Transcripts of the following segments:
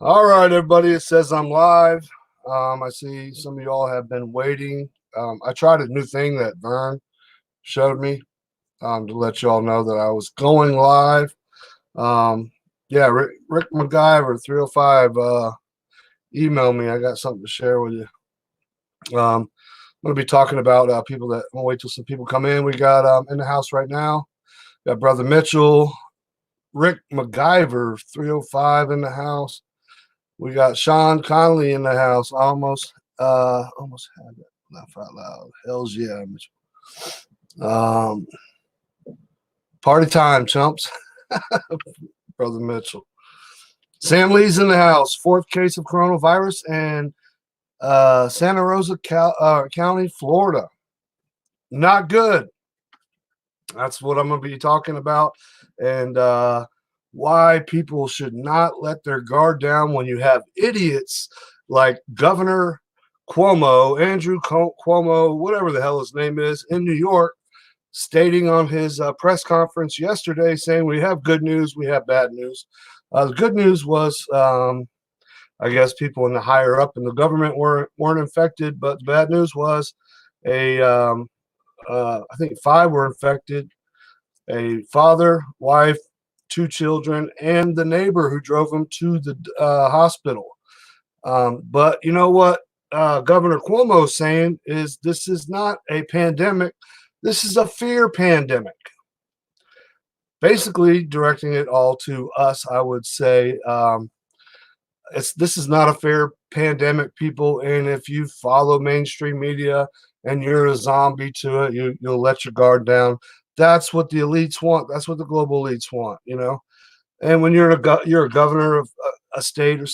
All right, everybody. It says I'm live. I see some of y'all have been waiting. I tried a new thing that Vern showed me to let y'all know that I was going live. Um, yeah, Rick MacGyver 305 emailed me. I got something to share with you. I'm going to be talking about people that. I'm going to wait till some people come in. We got in the house right now. Got Brother Mitchell, Rick MacGyver 305 in the house. We got Sean Conley in the house. Almost had that laugh out loud. Hell's yeah, um, party time, chumps. Brother Mitchell. Sam Lee's in the house. Fourth case of coronavirus in Santa Rosa County, Florida. Not good. That's what I'm going to be talking about, and why people should not let their guard down when you have idiots like Governor Cuomo, Andrew Cuomo, whatever the hell his name is, in New York, stating on his press conference yesterday, saying we have good news, we have bad news. The good news was, I guess, people in the higher up in the government weren't infected, but the bad news was I think 5 were infected: a father, wife, 2 children, and the neighbor who drove him to the hospital. But you know what Governor Cuomo is saying is this is not a pandemic. This is a fear pandemic. Basically, directing it all to us, I would say this is not a fair pandemic, people. And if you follow mainstream media and you're a zombie to it, you'll let your guard down. That's what the elites want. That's what the global elites want. And when you're a governor of a state or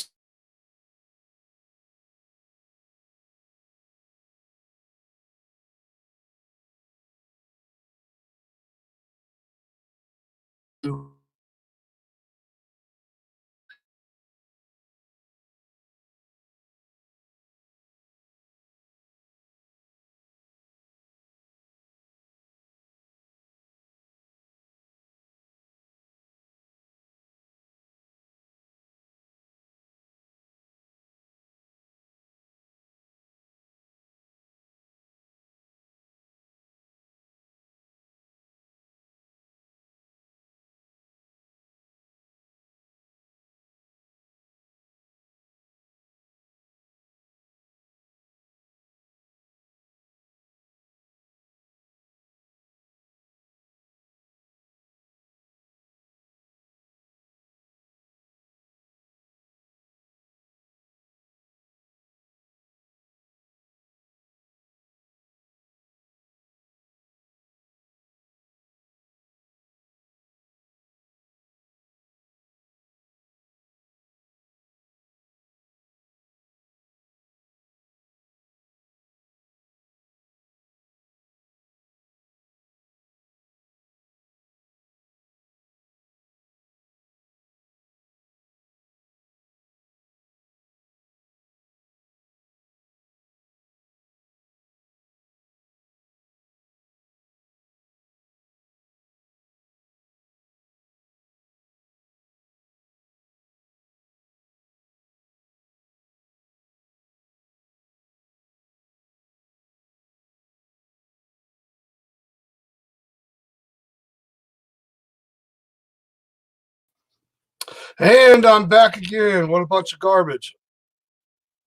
and I'm back again. What a bunch of garbage.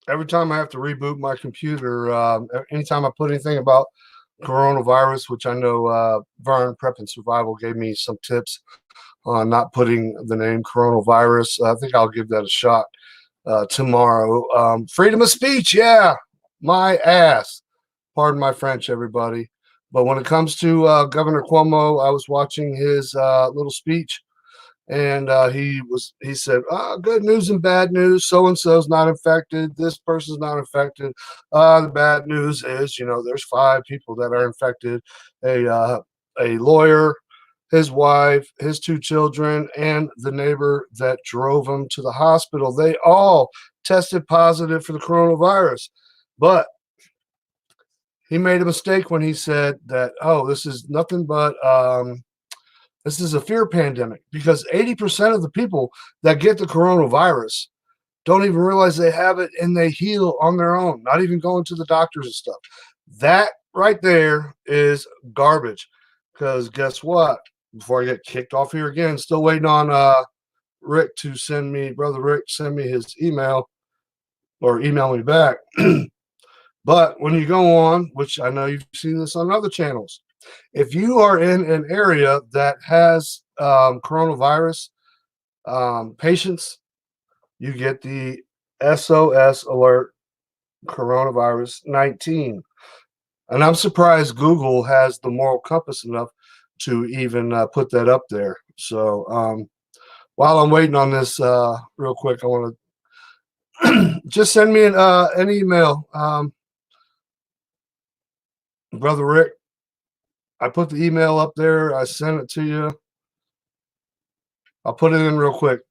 Every time I have to reboot my computer, anytime I put anything about coronavirus, which I know Vern Prep and Survival gave me some tips on not putting the name coronavirus. I think I'll give that a shot tomorrow. Freedom of speech, yeah, my ass. Pardon my French, everybody. But when it comes to Governor Cuomo, I was watching his little speech, and he said, good news and bad news. So and so's not infected. This person's not infected. The bad news is, there's 5 people that are infected. A lawyer, his wife, his 2 children, and the neighbor that drove him to the hospital. They all tested positive for the coronavirus. But he made a mistake when he said that, this is nothing but this is a fear pandemic, because 80% of the people that get the coronavirus don't even realize they have it and they heal on their own, not even going to the doctors and stuff. That right there is garbage. Because guess what? Before I get kicked off here again, still waiting on Rick to send me, brother Rick, send me his email or email me back. But when you go on, which I know you've seen this on other channels, if you are in an area that has coronavirus patients, you get the SOS alert coronavirus 19. And I'm surprised Google has the moral compass enough to even put that up there. So while I'm waiting on this, real quick, I want to just send me an email, brother Rick. I put the email up there. I sent it to you. I'll put it in real quick.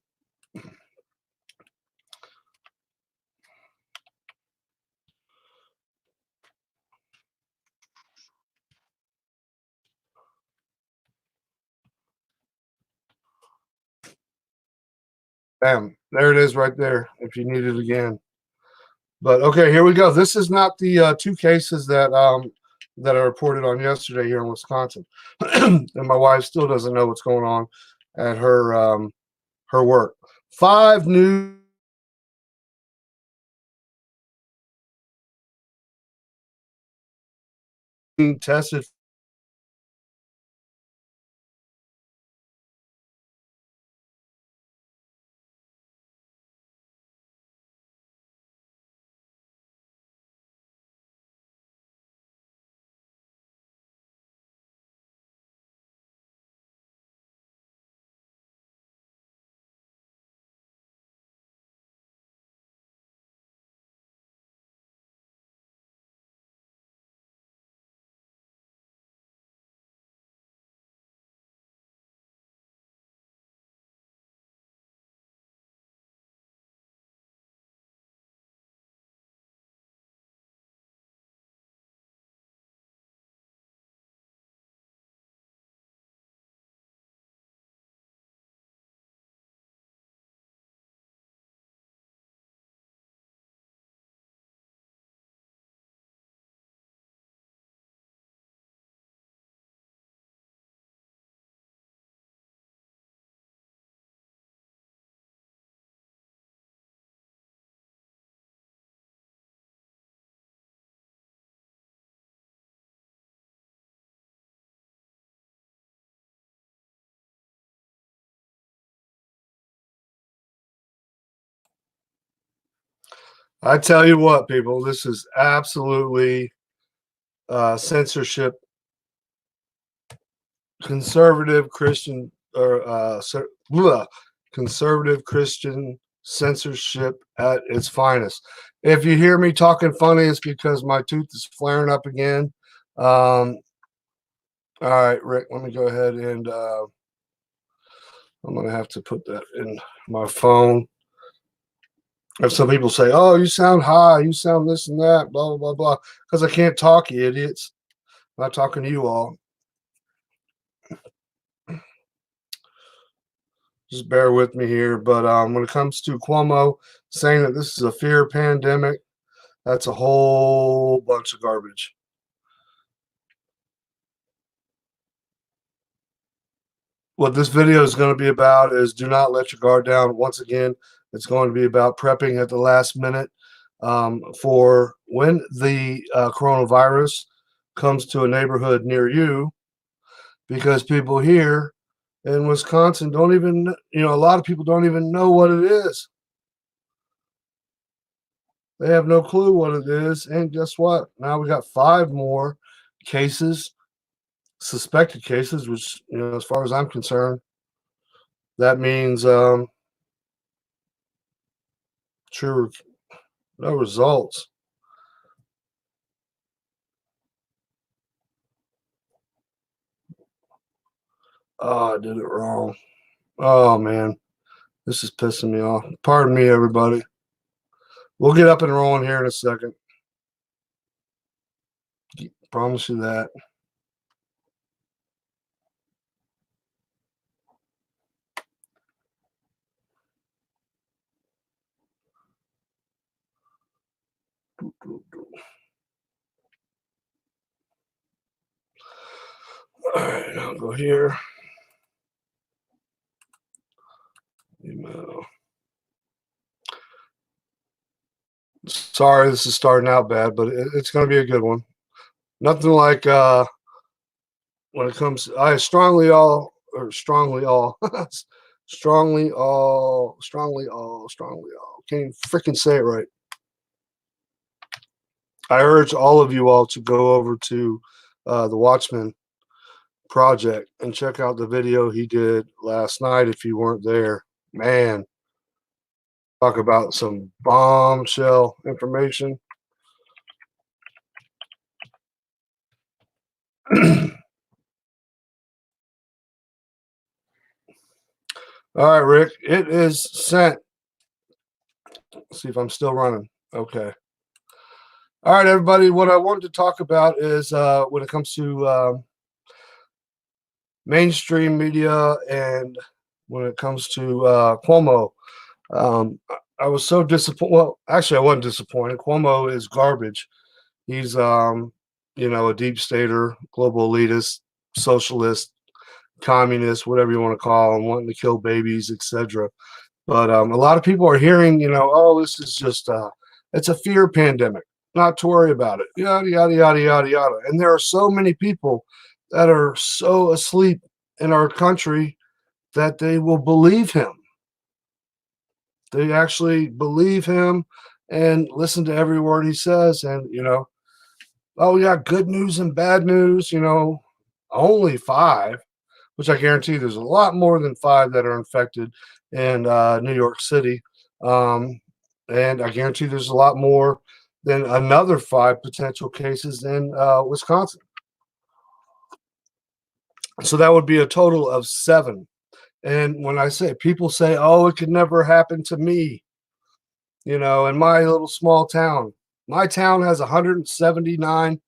Bam. There it is right there if you need it again. But okay, here we go. This is not the two cases that that I reported on yesterday here in Wisconsin. And my wife still doesn't know what's going on at her work. 5 new tested. I tell you what, people, this is absolutely censorship, conservative Christian or conservative Christian censorship at its finest. If you hear me talking funny, it's because my tooth is flaring up again. All right, Rick, let me go ahead and I'm going to have to put that in my phone. If some people say, "Oh, you sound high, you sound this and that," blah blah blah blah, because I can't talk, you idiots. I'm not talking to you all. Just bear with me here. But when it comes to Cuomo saying that this is a fear pandemic, that's a whole bunch of garbage. What this video is going to be about is do not let your guard down. Once again, it's going to be about prepping at the last minute for when the coronavirus comes to a neighborhood near you, because people here in Wisconsin don't even, a lot of people don't even know what it is. They have no clue what it is. And guess what? Now we got 5 more cases, suspected cases, which, as far as I'm concerned, that means true, no results. Oh, I did it wrong. Oh, man. This is pissing me off. Pardon me, everybody. We'll get up and rolling here in a second. Promise you that. All right, I'll go here. Email. Sorry, this is starting out bad, but it's going to be a good one. Nothing like when it comes. I strongly all strongly all strongly all. Can't even freaking say it right. I urge all of you all to go over to the Watchmen Project and check out the video he did last night if you weren't there. Man, talk about some bombshell information. All right, Rick, it is sent. Let's see if I'm still running. Okay. All right, everybody. What I wanted to talk about is when it comes to mainstream media and when it comes to Cuomo. I was so disappointed. Well, actually, I wasn't disappointed. Cuomo is garbage. He's, a deep stater, global elitist, socialist, communist, whatever you want to call him, wanting to kill babies, etc. But a lot of people are hearing, oh, this is just, it's a fear pandemic, not to worry about it, yada, yada, yada, yada, yada. And there are so many people that are so asleep in our country that they will believe him. They actually believe him and listen to every word he says. And, oh, yeah, good news and bad news, only 5, which I guarantee there's a lot more than 5 that are infected in New York City. And I guarantee there's a lot more than another 5 potential cases in Wisconsin. So that would be a total of 7. And when I say people say, oh, it could never happen to me, in my little small town, my town has 179.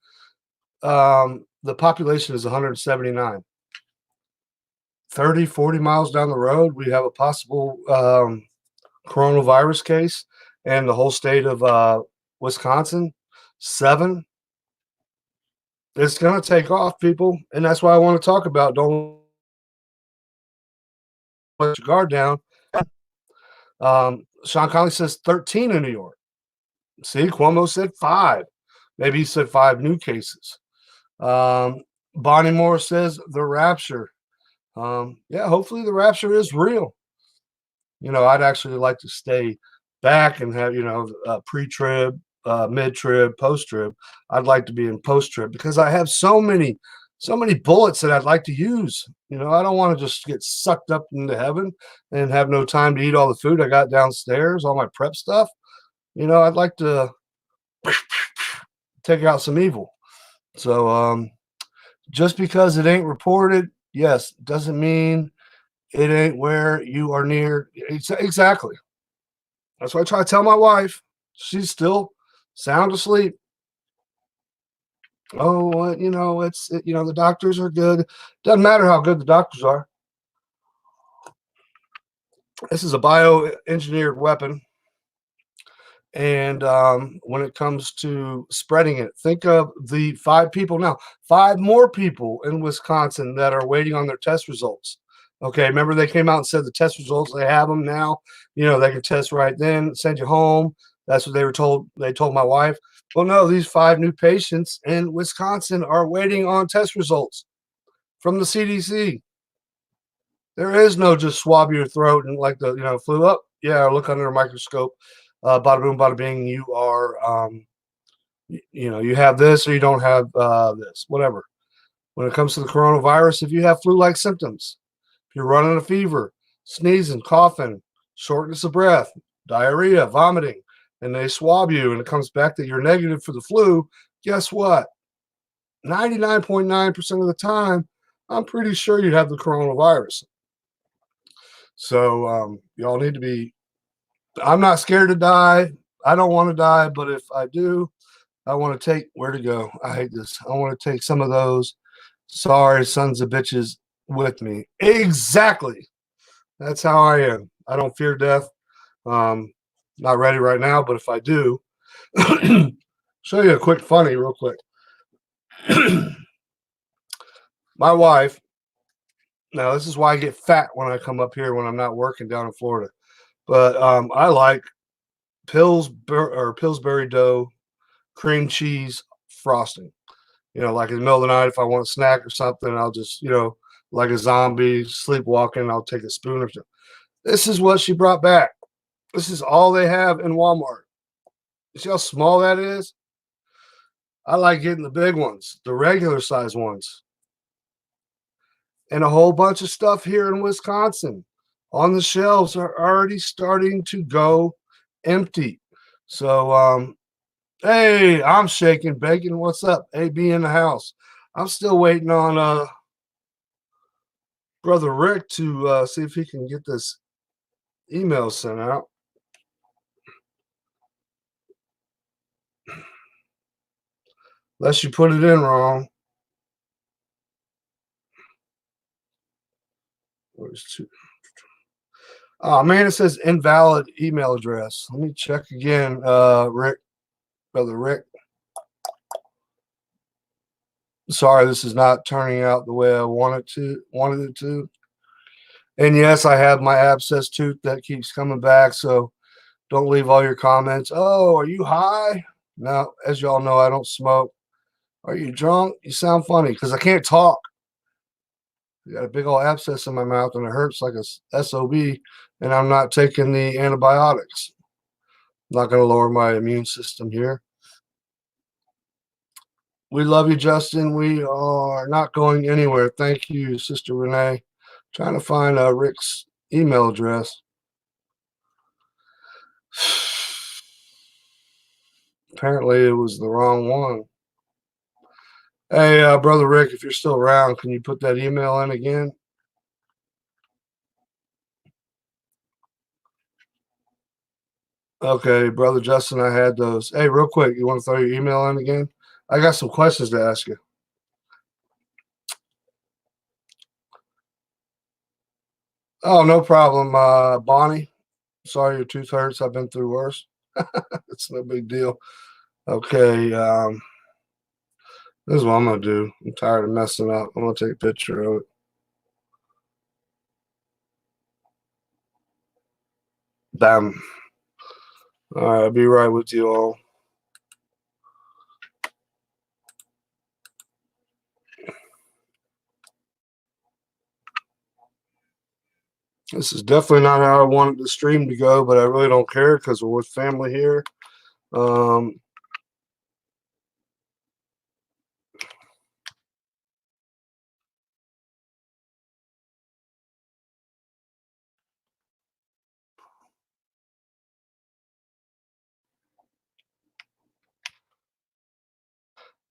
The population is 179. 30, 40 miles down the road, we have a possible coronavirus case, and the whole state of Wisconsin, 7. It's going to take off, people. And that's why I want to talk about don't let your guard down. Sean Conley says 13 in New York. See, Cuomo said 5. Maybe he said 5 new cases. Bonnie Moore says the rapture. Yeah, hopefully the rapture is real. I'd actually like to stay back and have, pre-trib, mid-trib, post-trib. I'd like to be in post-trib because I have so many bullets that I'd like to use. I don't want to just get sucked up into heaven and have no time to eat all the food I got downstairs, all my prep stuff. I'd like to take out some evil. So just because it ain't reported, yes, doesn't mean it ain't where you are near. Exactly. That's what I try to tell my wife. She's still sound asleep. Oh, the doctors are good. Doesn't matter how good the doctors are. This is a bioengineered weapon. And when it comes to spreading it, think of the 5 people now, 5 more people in Wisconsin that are waiting on their test results. Okay, remember they came out and said the test results, they have them now. They can test right then, send you home. That's what they were told. They told my wife. Well, no, these 5 new patients in Wisconsin are waiting on test results from the CDC. There is no just swab your throat and like the flu up. Yeah, look under a microscope. Bada boom, bada bing. You are, you have this or you don't have this, whatever. When it comes to the coronavirus, if you have flu-like symptoms, if you're running a fever, sneezing, coughing, shortness of breath, diarrhea, vomiting, and they swab you and it comes back that you're negative for the flu, guess what? 99.9% of the time, I'm pretty sure you have the coronavirus. So y'all need to be, I'm not scared to die. I don't want to die, but if I do, I want to take, where to go? I hate this. I want to take some of those sorry sons of bitches with me. Exactly. That's how I am. I don't fear death. Not ready right now, but if I do, Show you a quick funny real quick. My wife, now this is why I get fat when I come up here when I'm not working down in Florida. But I like Pillsbury dough cream cheese frosting. Like in the middle of the night, if I want a snack or something, I'll just, like a zombie sleepwalking, I'll take a spoon or something. This is what she brought back. This is all they have in Walmart. You see how small that is? I like getting the big ones, the regular size ones, and a whole bunch of stuff here in Wisconsin on the shelves are already starting to go empty. So, hey, I'm shaking bacon. What's up? AB in the house. I'm still waiting on brother Rick to see if he can get this email sent out. Unless you put it in wrong. Where's two? Oh man, it says invalid email address. Let me check again, Rick, brother Rick. Sorry, this is not turning out the way I wanted it to. And yes, I have my abscess tooth that keeps coming back, so don't leave all your comments. Oh, are you high? No, as y'all know, I don't smoke. Are you drunk? You sound funny because I can't talk. I got a big old abscess in my mouth and it hurts like a SOB, and I'm not taking the antibiotics. I'm not going to lower my immune system here. We love you, Justin. We are not going anywhere. Thank you, Sister Renee. Trying to find Rick's email address. Apparently, it was the wrong one. Hey, Brother Rick, if you're still around, can you put that email in again? Okay, Brother Justin, I had those. Hey, real quick, you want to throw your email in again? I got some questions to ask you. Oh, no problem, Bonnie. Sorry your tooth hurts. I've been through worse. It's no big deal. Okay, this is what I'm going to do. I'm tired of messing up. I'm going to take a picture of it. Bam. All right, I'll be right with you all. This is definitely not how I wanted the stream to go, but I really don't care because we're with family here.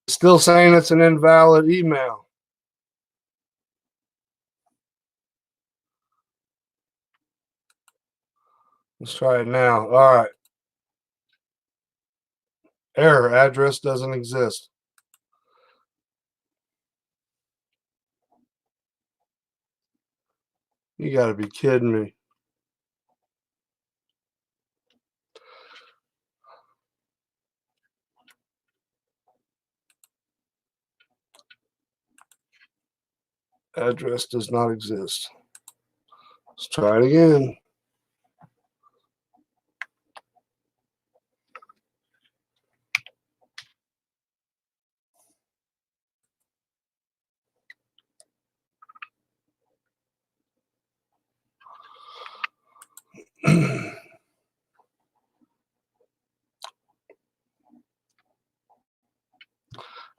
Still saying it's an invalid email. Let's try it now. All right. Error. Address doesn't exist. You got to be kidding me. Address does not exist. Let's try it again.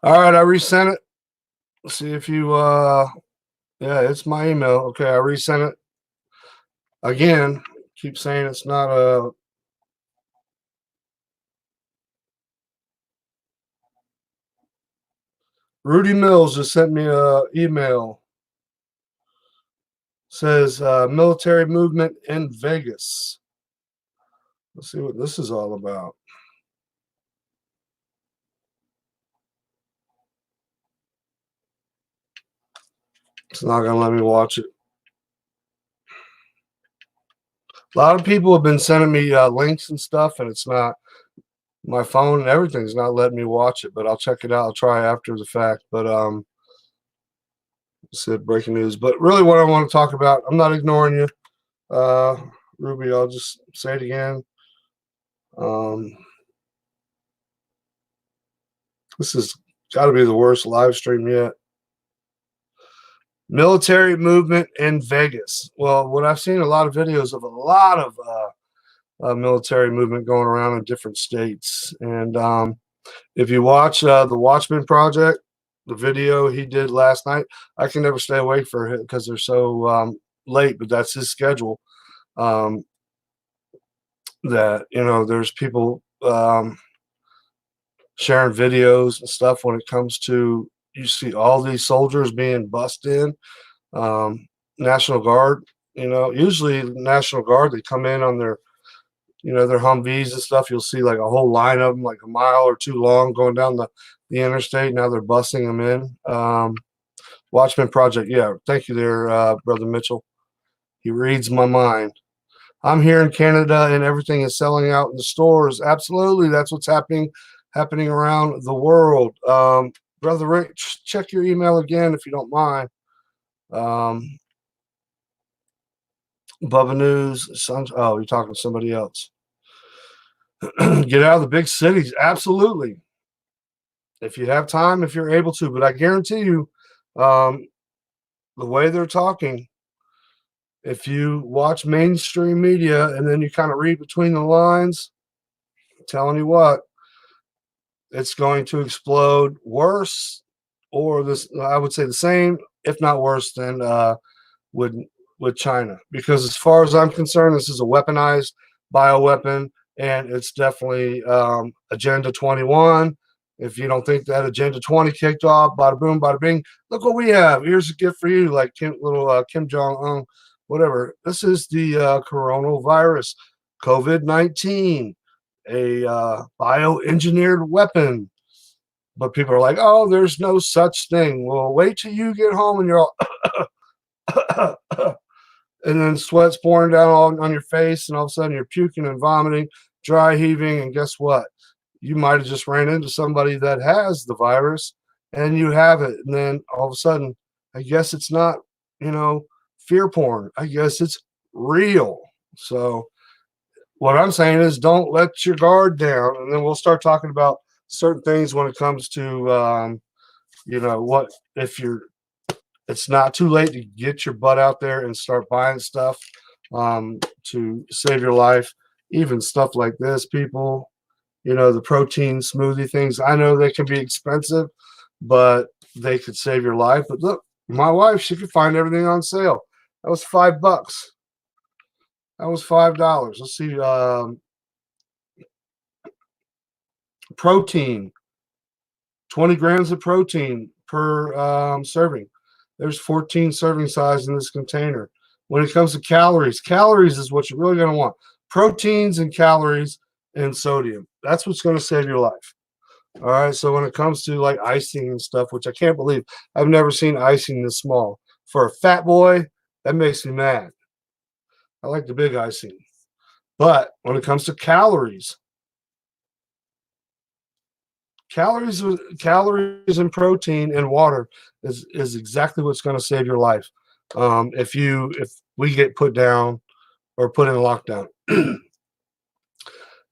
All right, I resent it. Let's see if you yeah, it's my email. Okay, I resent it again. Keep saying it's not a Rudy Mills just sent me a email. Says military movement in Vegas. Let's see what this is all about. It's not going to let me watch it. A lot of people have been sending me links and stuff, and it's not. My phone and everything's not letting me watch it, but I'll check it out. I'll try after the fact. But said breaking news. But really, what I want to talk about, I'm not ignoring you, Ruby. I'll just say it again. Um, this has got to be the worst live stream yet. Military movement in Vegas. Well, what I've seen a lot of videos of a lot of military movement going around in different states. And if you watch the Watchmen Project, the video he did last night, I can never stay awake for it because they're so late, but that's his schedule. Um, that, there's people sharing videos and stuff when it comes to, you see all these soldiers being bussed in. National Guard, usually National Guard, they come in on their Humvees and stuff. You'll see like a whole line of them, like a mile or two long, going down the interstate. Now they're busing them in. Watchmen Project, yeah, thank you there, Brother Mitchell. He reads my mind. I'm here in Canada and everything is selling out in the stores. Absolutely, that's what's happening around the world. Brother Rick, check your email again if you don't mind. Bubba News. Oh, you're talking to somebody else. Get out of the big cities. Absolutely. If you have time, if you're able to. But I guarantee you, the way they're talking, if you watch mainstream media and then you kind of read between the lines, I'm telling you what, it's going to explode worse, or this, I would say the same, if not worse than with China. Because as far as I'm concerned, this is a weaponized bioweapon, and it's definitely Agenda 21. If you don't think that Agenda 20 kicked off, bada boom, bada bing, look what we have. Here's a gift for you, like little Kim Jong-un, whatever. This is the coronavirus, COVID-19, a bioengineered weapon. But people are like, oh, there's no such thing. Well, wait till you get home and you're all and then sweat's pouring down on your face, and all of a sudden you're puking and vomiting, dry heaving, and guess what? You might have just ran into somebody that has the virus, and you have it, and then all of a sudden, I guess it's not, fear porn. I guess it's real. So what I'm saying is, don't let your guard down, and then we'll start talking about certain things when it comes to, what if you're it's not too late to get your butt out there and start buying stuff to save your life. Even stuff like this, people, the protein smoothie things. I know they can be expensive, but they could save your life. But look, my wife, she could find everything on sale. That was $5. That was $5. Let's see. Protein, 20 grams of protein per serving. There's 14 serving size in this container. When it comes to calories is what you're really going to want. Proteins and calories and sodium. That's what's going to save your life. All right. So when it comes to like icing and stuff, which I can't believe, I've never seen icing this small. For a fat boy, that makes me mad. I like the big icing. But when it comes to calories and protein and water is exactly what's going to save your life. If we get put down or put in lockdown. And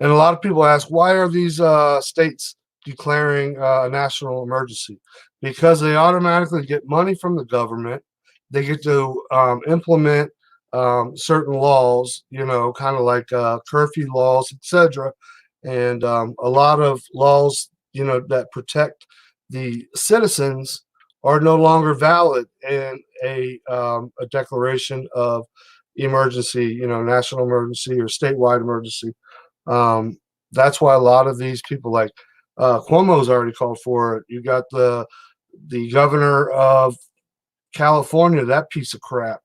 a lot of people ask, why are these states declaring a national emergency? Because they automatically get money from the government. They get to implement certain laws, kind of like curfew laws, etc. And a lot of laws, that protect the citizens are no longer valid in a declaration of emergency, national emergency or statewide emergency. That's why a lot of these people, like Cuomo's already called for it. You got the governor of California, that piece of crap,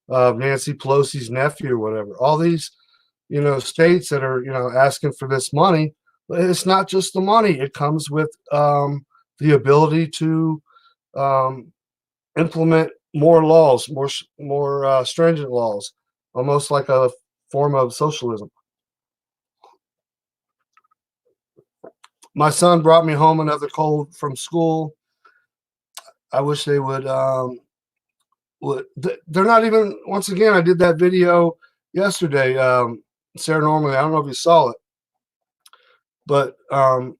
Nancy Pelosi's nephew or whatever. All these, states that are, asking for this money. But it's not just the money. It comes with the ability to implement more laws, more stringent laws, almost like a form of socialism. My son brought me home another cold from school. I wish they would. They're not even. Once again, I did that video yesterday. Sarah, normally, I don't know if you saw it, but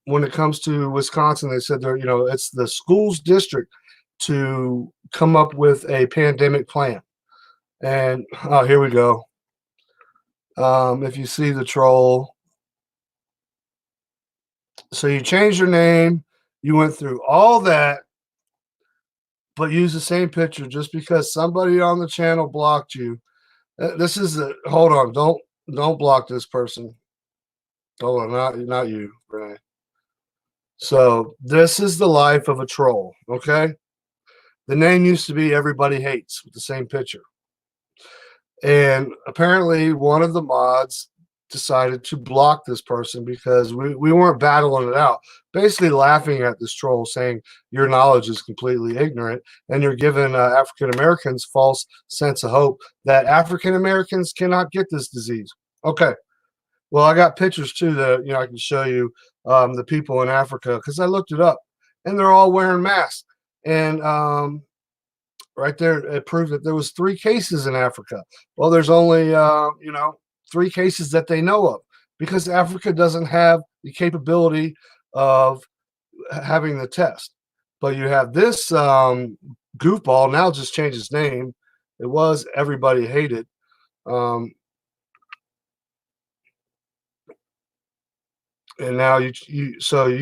when it comes to Wisconsin, they said it's the school's district to come up with a pandemic plan. And oh, here we go. If you see the troll, so you changed your name, you went through all that, but use the same picture just because somebody on the channel blocked you. This is the hold on, don't block this person. Hold on, not you, Renee. So this is the life of a troll. Okay, the name used to be Everybody Hates with the same picture, and apparently one of the mods decided to block this person because we weren't battling it out, basically laughing at this troll saying your knowledge is completely ignorant and you're giving African Americans false sense of hope that African Americans cannot get this disease. Okay, well, I got pictures too that I can show you, the people in Africa, because I looked it up and they're all wearing masks. And right there, it proved that there was 3 cases in Africa. Well, there's only 3 cases that they know of because Africa doesn't have the capability of having the test. But you have this goofball now just changed his name. It was Everybody Hated. Um, and now you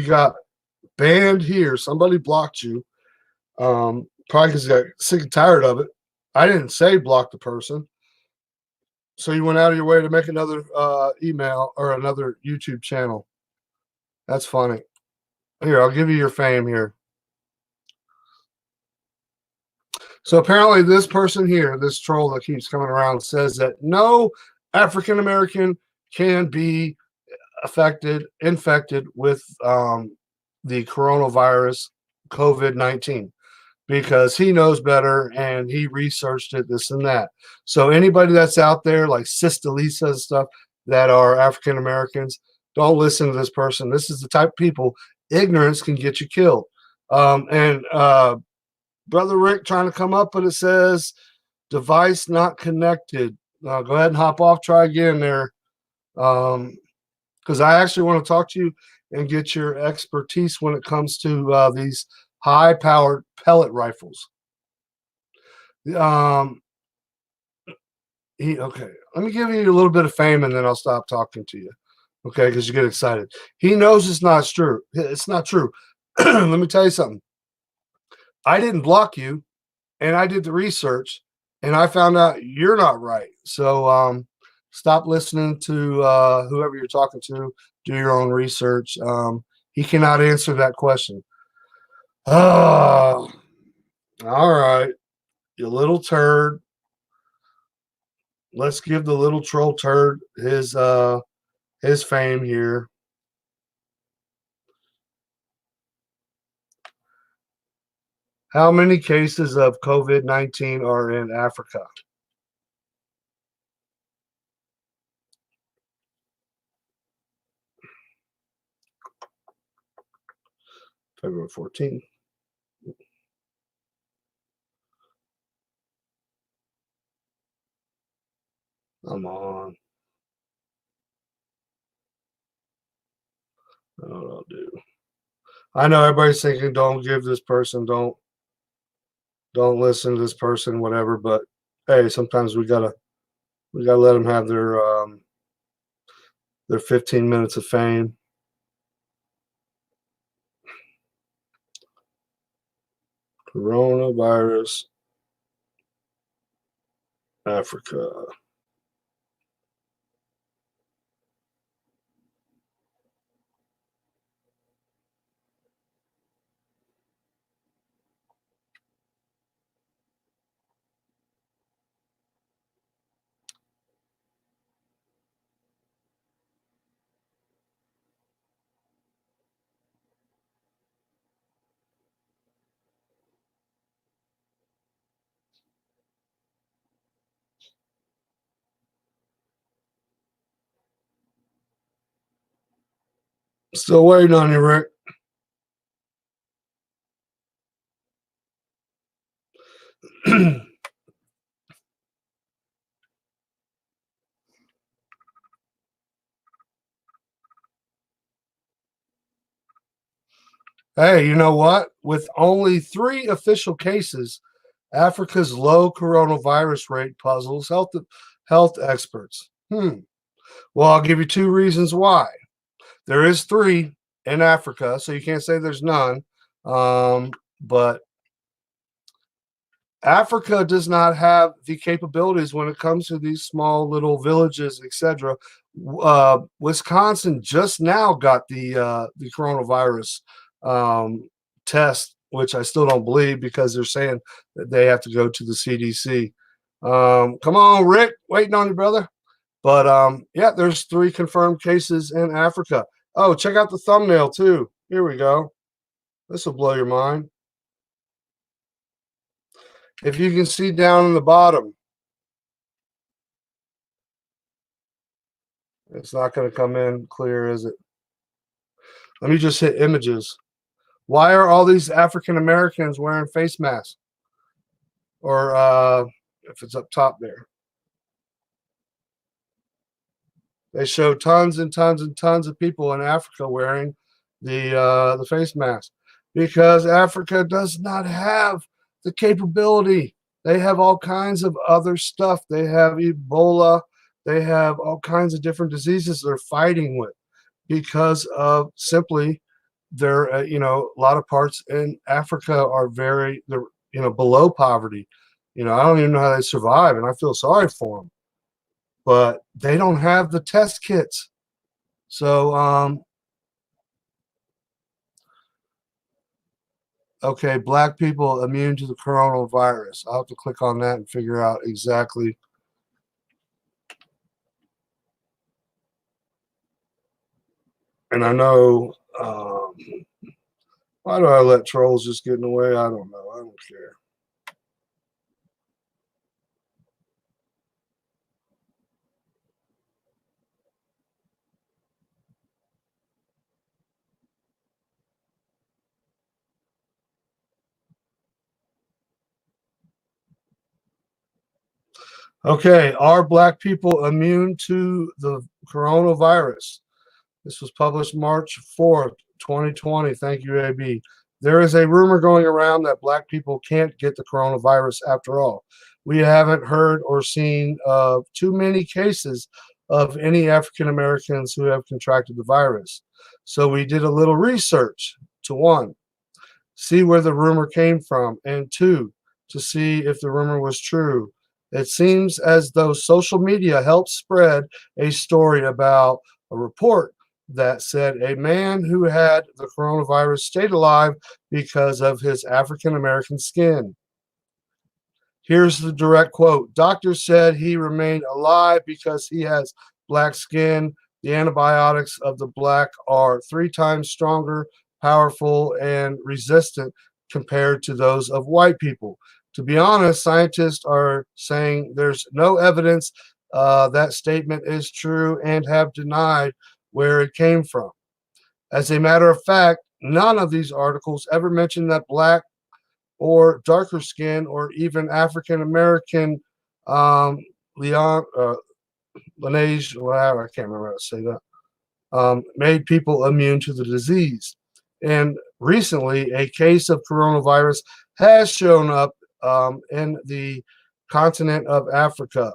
got banned here. Somebody blocked you. Probably because they got sick and tired of it. I didn't say block the person. So you went out of your way to make another email or another YouTube channel. That's funny. Here, I'll give you your fame here. So apparently this person here, this troll that keeps coming around, says that no African American can be infected with the coronavirus COVID-19 because he knows better and he researched it, this and that. So anybody that's out there like Sister Lisa and stuff that are African Americans, don't listen to this person. This is the type of people, ignorance can get you killed. And Brother Rick trying to come up, but it says device not connected. Go ahead and hop off, try again there. Because I actually want to talk to you and get your expertise when it comes to these high-powered pellet rifles. Okay. Let me give you a little bit of fame, and then I'll stop talking to you. Okay, because you get excited. He knows it's not true. It's not true. Let me tell you something. I didn't block you, and I did the research, and I found out you're not right. So stop listening to whoever you're talking to. Do your own research. He cannot answer that question. Oh, all right, you little turd. Let's give the little troll turd his fame here. How many cases of COVID-19 are in Africa? February 14th. Come on. That's what I'll do. I know everybody's thinking, don't give this person, don't listen to this person, whatever. But hey, sometimes we gotta let them have their 15 minutes of fame. Coronavirus, Africa. Still waiting on you, Rick. Hey, you know what? With only 3 official cases, Africa's low coronavirus rate puzzles health experts. Well, I'll give you 2 reasons why. There is 3 in Africa, so you can't say there's none. But Africa does not have the capabilities when it comes to these small little villages, etc. Wisconsin just now got the coronavirus test, which I still don't believe because they're saying that they have to go to the CDC. Come on, Rick, waiting on you, brother. But yeah, there's 3 confirmed cases in Africa. Oh, check out the thumbnail too. Here we go. This will blow your mind. If you can see down in the bottom, it's not going to come in clear, is it? Let me just hit images. Why are all these African Americans wearing face masks? Or if it's up top there. They show tons and tons and tons of people in Africa wearing the face mask because Africa does not have the capability. They have all kinds of other stuff. They have Ebola. They have all kinds of different diseases they're fighting with because of simply their, a lot of parts in Africa are they're below poverty. I don't even know how they survive, and I feel sorry for them. But they don't have the test kits. So, okay, black people immune to the coronavirus. I'll have to click on that and figure out exactly. And I know, why do I let trolls just get in the way? I don't know. I don't care. Okay, are black people immune to the coronavirus? This was published March 4th, 2020. Thank you, AB. There is a rumor going around that black people can't get the coronavirus after all. We haven't heard or seen too many cases of any African Americans who have contracted the virus. So we did a little research to 1, see where the rumor came from, and 2, to see if the rumor was true. It seems as though social media helped spread a story about a report that said a man who had the coronavirus stayed alive because of his African American skin. Here's the direct quote. Doctors said he remained alive because he has black skin. The antibiotics of the black are 3 times stronger, powerful, and resistant compared to those of white people. To be honest, scientists are saying there's no evidence that statement is true and have denied where it came from. As a matter of fact, none of these articles ever mention that black or darker skin or even African American Leon Laneige, whatever, I can't remember how to say that, made people immune to the disease. And recently, a case of coronavirus has shown up in the continent of Africa,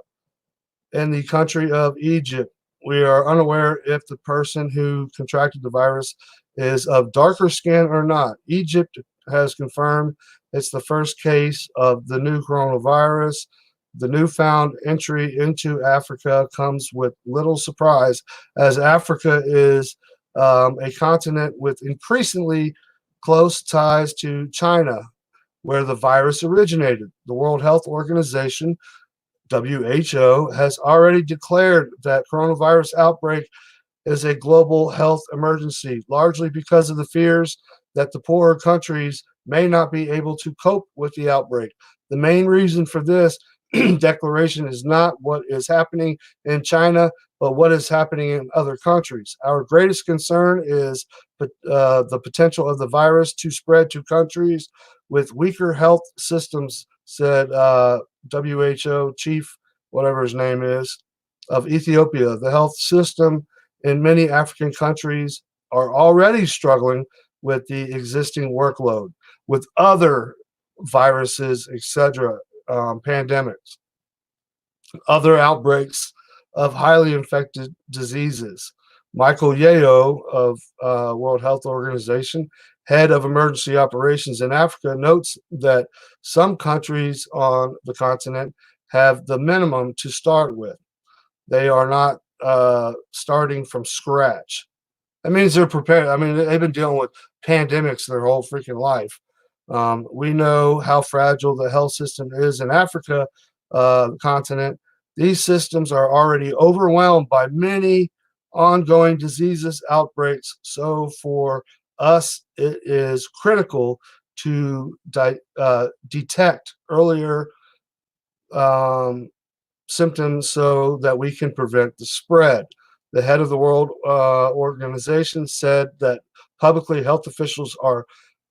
in the country of Egypt. We are unaware if the person who contracted the virus is of darker skin or not. Egypt has confirmed it's the first case of the new coronavirus. The newfound entry into Africa comes with little surprise, as Africa is a continent with increasingly close ties to China, where the virus originated. The World Health Organization, WHO, has already declared that coronavirus outbreak is a global health emergency, largely because of the fears that the poorer countries may not be able to cope with the outbreak. The main reason for this declaration is not what is happening in China, but what is happening in other countries. Our greatest concern is the potential of the virus to spread to countries with weaker health systems, said WHO chief, whatever his name is, of Ethiopia. The health system in many African countries are already struggling with the existing workload, with other viruses, etc., pandemics, other outbreaks of highly infected diseases. Michael Yeo of World Health Organization, head of emergency operations in Africa, notes that some countries on the continent have the minimum to start with. They are not starting from scratch. That means they're prepared. I mean, they've been dealing with pandemics their whole freaking life. We know how fragile the health system is in Africa, continent. These systems are already overwhelmed by many ongoing diseases, outbreaks. So for us, it is critical to detect earlier symptoms so that we can prevent the spread. The head of the World Organization said that publicly health officials are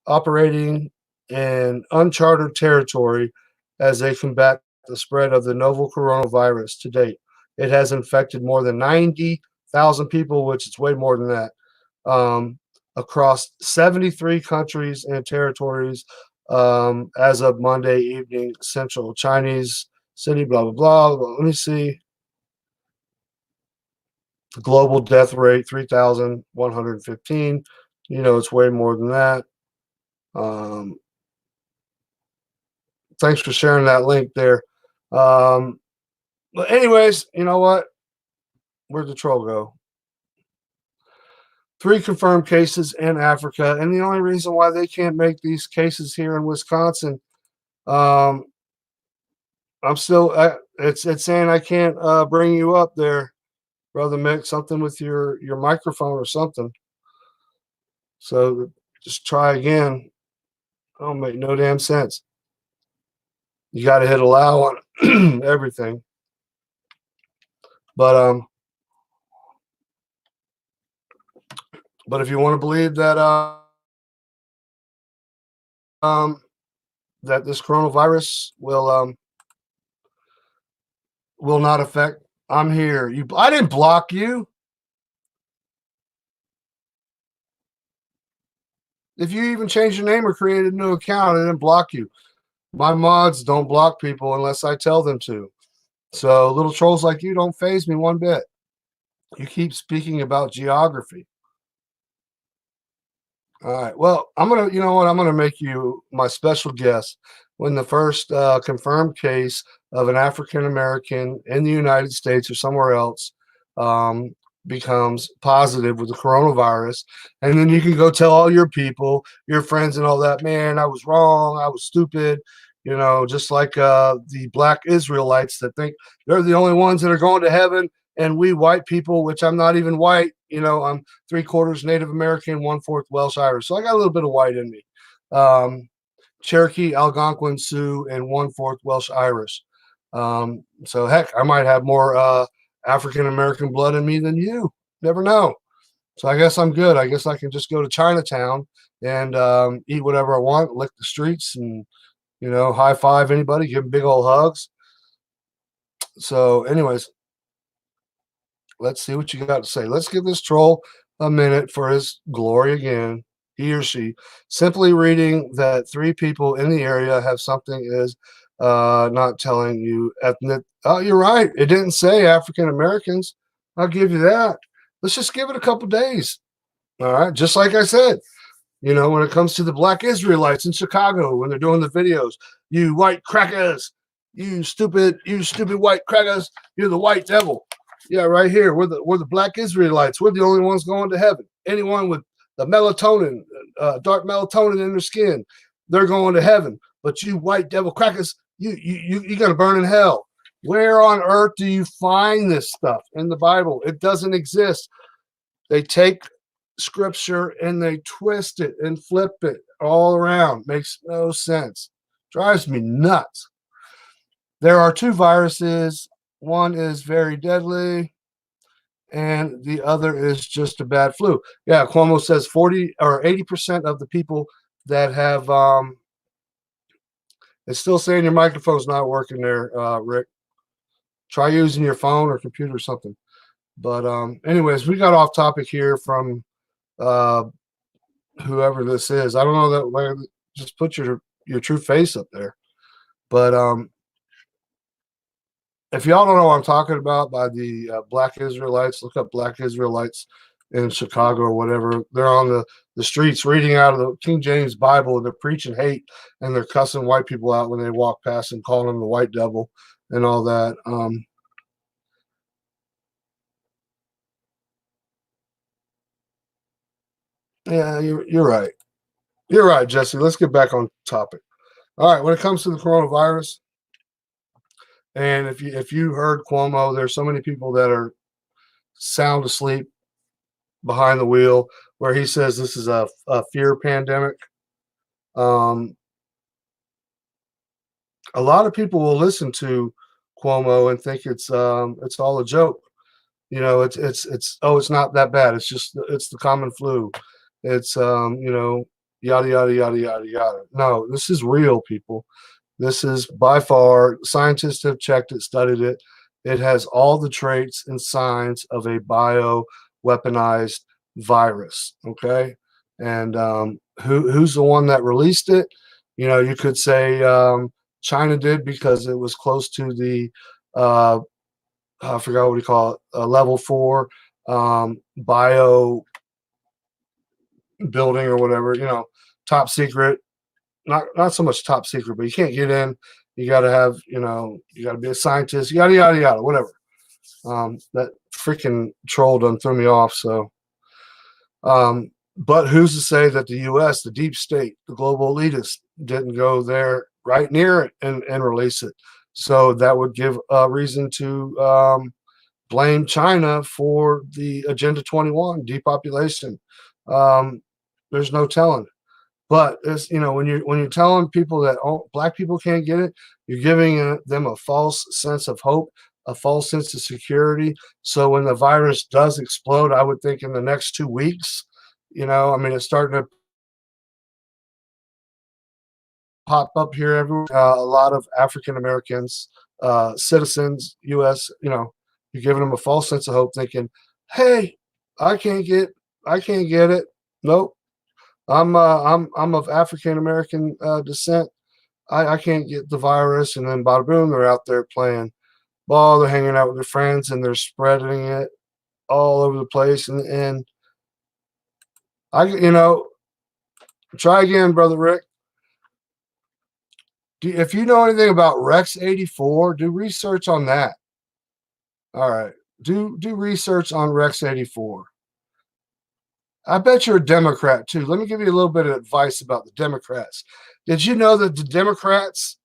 operating in uncharted territory as they combat the spread of the novel coronavirus to date. It has infected more than 90,000 people, which is way more than that, across 73 countries and territories as of Monday evening, Central Chinese City, blah, blah, blah. Let me see. The global death rate, 3,115. You know, it's way more than that. Thanks for sharing that link there. But anyways, you know what? Where'd the troll go? 3 confirmed cases in Africa. And the only reason why they can't make these cases here in Wisconsin, I'm still, it's saying I can't bring you up there, Brother Mick, something with your microphone or something. So just try again. Don't make no damn sense. You got to hit allow on everything. But if you want to believe that that this coronavirus will not affect, I'm here. I didn't block you. If you even changed your name or created a new account, I didn't block you. My mods don't block people unless I tell them to. So little trolls like you don't faze me one bit. You keep speaking about geography. All right. Well, you know what? I'm gonna make you my special guest when the first confirmed case of an African American in the United States or somewhere else becomes positive with the coronavirus, and then you can go tell all your people, your friends, and all that. Man, I was wrong. I was stupid. You know, just like the Black Israelites that think they're the only ones that are going to heaven, and we white people, which I'm not even white. You know, I'm 3/4 Native American, 1/4 Welsh Irish. So I got a little bit of white in me. Cherokee, Algonquin, Sioux, and 1/4 Welsh Irish. So heck, I might have more African American blood in me than you. Never know. So I guess I'm good. I guess I can just go to Chinatown and eat whatever I want, lick the streets, and high five anybody, give them big old hugs. So, anyways, let's see what you got to say. Let's give this troll a minute for his glory again. He or she simply reading that 3 people in the area have something is not telling you ethnic. Oh, you're right. It didn't say African Americans. I'll give you that. Let's just give it a couple days. All right. Just like I said, when it comes to the Black Israelites in Chicago, when they're doing the videos, you white crackers, you stupid white crackers, you're the white devil. Yeah, right here. We're the Black Israelites. We're the only ones going to heaven. Anyone with the melatonin, dark melatonin in their skin, they're going to heaven. But you white devil crackers, you're gonna burn in hell. Where on earth do you find this stuff in the Bible? It doesn't exist. They take scripture and they twist it and flip it all around. Makes no sense. Drives me nuts. There are 2 viruses. One is very deadly. and the other is just a bad flu. Yeah, Cuomo says 40 or 80% of the people that have it's still saying your microphone's not working there, Rick. Try using your phone or computer or something. But anyways, we got off topic here from uh, whoever this is. I don't know that way. Just put your true face up there. But if y'all don't know what I'm talking about by the Black Israelites, look up Black Israelites in Chicago or whatever. They're on the streets reading out of the King James Bible, and they're preaching hate, and they're cussing white people out when they walk past and calling them the white devil and all that. Yeah, you're right. You're right, Jesse. Let's get back on topic. All right, when it comes to the coronavirus, and if you heard Cuomo, there's so many people that are sound asleep behind the wheel, where he says this is a fear pandemic. Um, a lot of people will listen to Cuomo and think it's all a joke. It's oh, it's not that bad. It's the common flu. It's yada yada yada yada yada. No, this is real, people. This is by far, scientists have checked it, studied it. It has all the traits and signs of a bio weaponized virus. Okay. And who's the one that released it? You could say China did, because it was close to the, I forgot what you call it, level 4 bio building or whatever, top secret, not so much top secret, but you can't get in. You got to have, you got to be a scientist, yada yada yada, whatever. That freaking troll done threw me off. So, but who's to say that the U.S., the deep state, the global elitists, didn't go there right near it and release it? So that would give a reason to blame China for the Agenda 21 depopulation. Um, there's no telling. But it's when you're telling people that black people can't get it, you're giving them a false sense of hope, a false sense of security. So when the virus does explode, I would think in the next 2 weeks, I mean, it's starting to pop up here everywhere. A lot of African Americans, citizens, U.S., you're giving them a false sense of hope, thinking, "Hey, I can't get, I can't get it. Nope, I'm of African American descent. I can't get the virus." And then bada boom, they're out there playing ball, they're hanging out with their friends, and they're spreading it all over the place. And try again, brother Rick. If you know anything about Rex 84, do research on that. All right, do research on Rex 84. I bet you're a Democrat too. Let me give you a little bit of advice about the Democrats. Did you know that the Democrats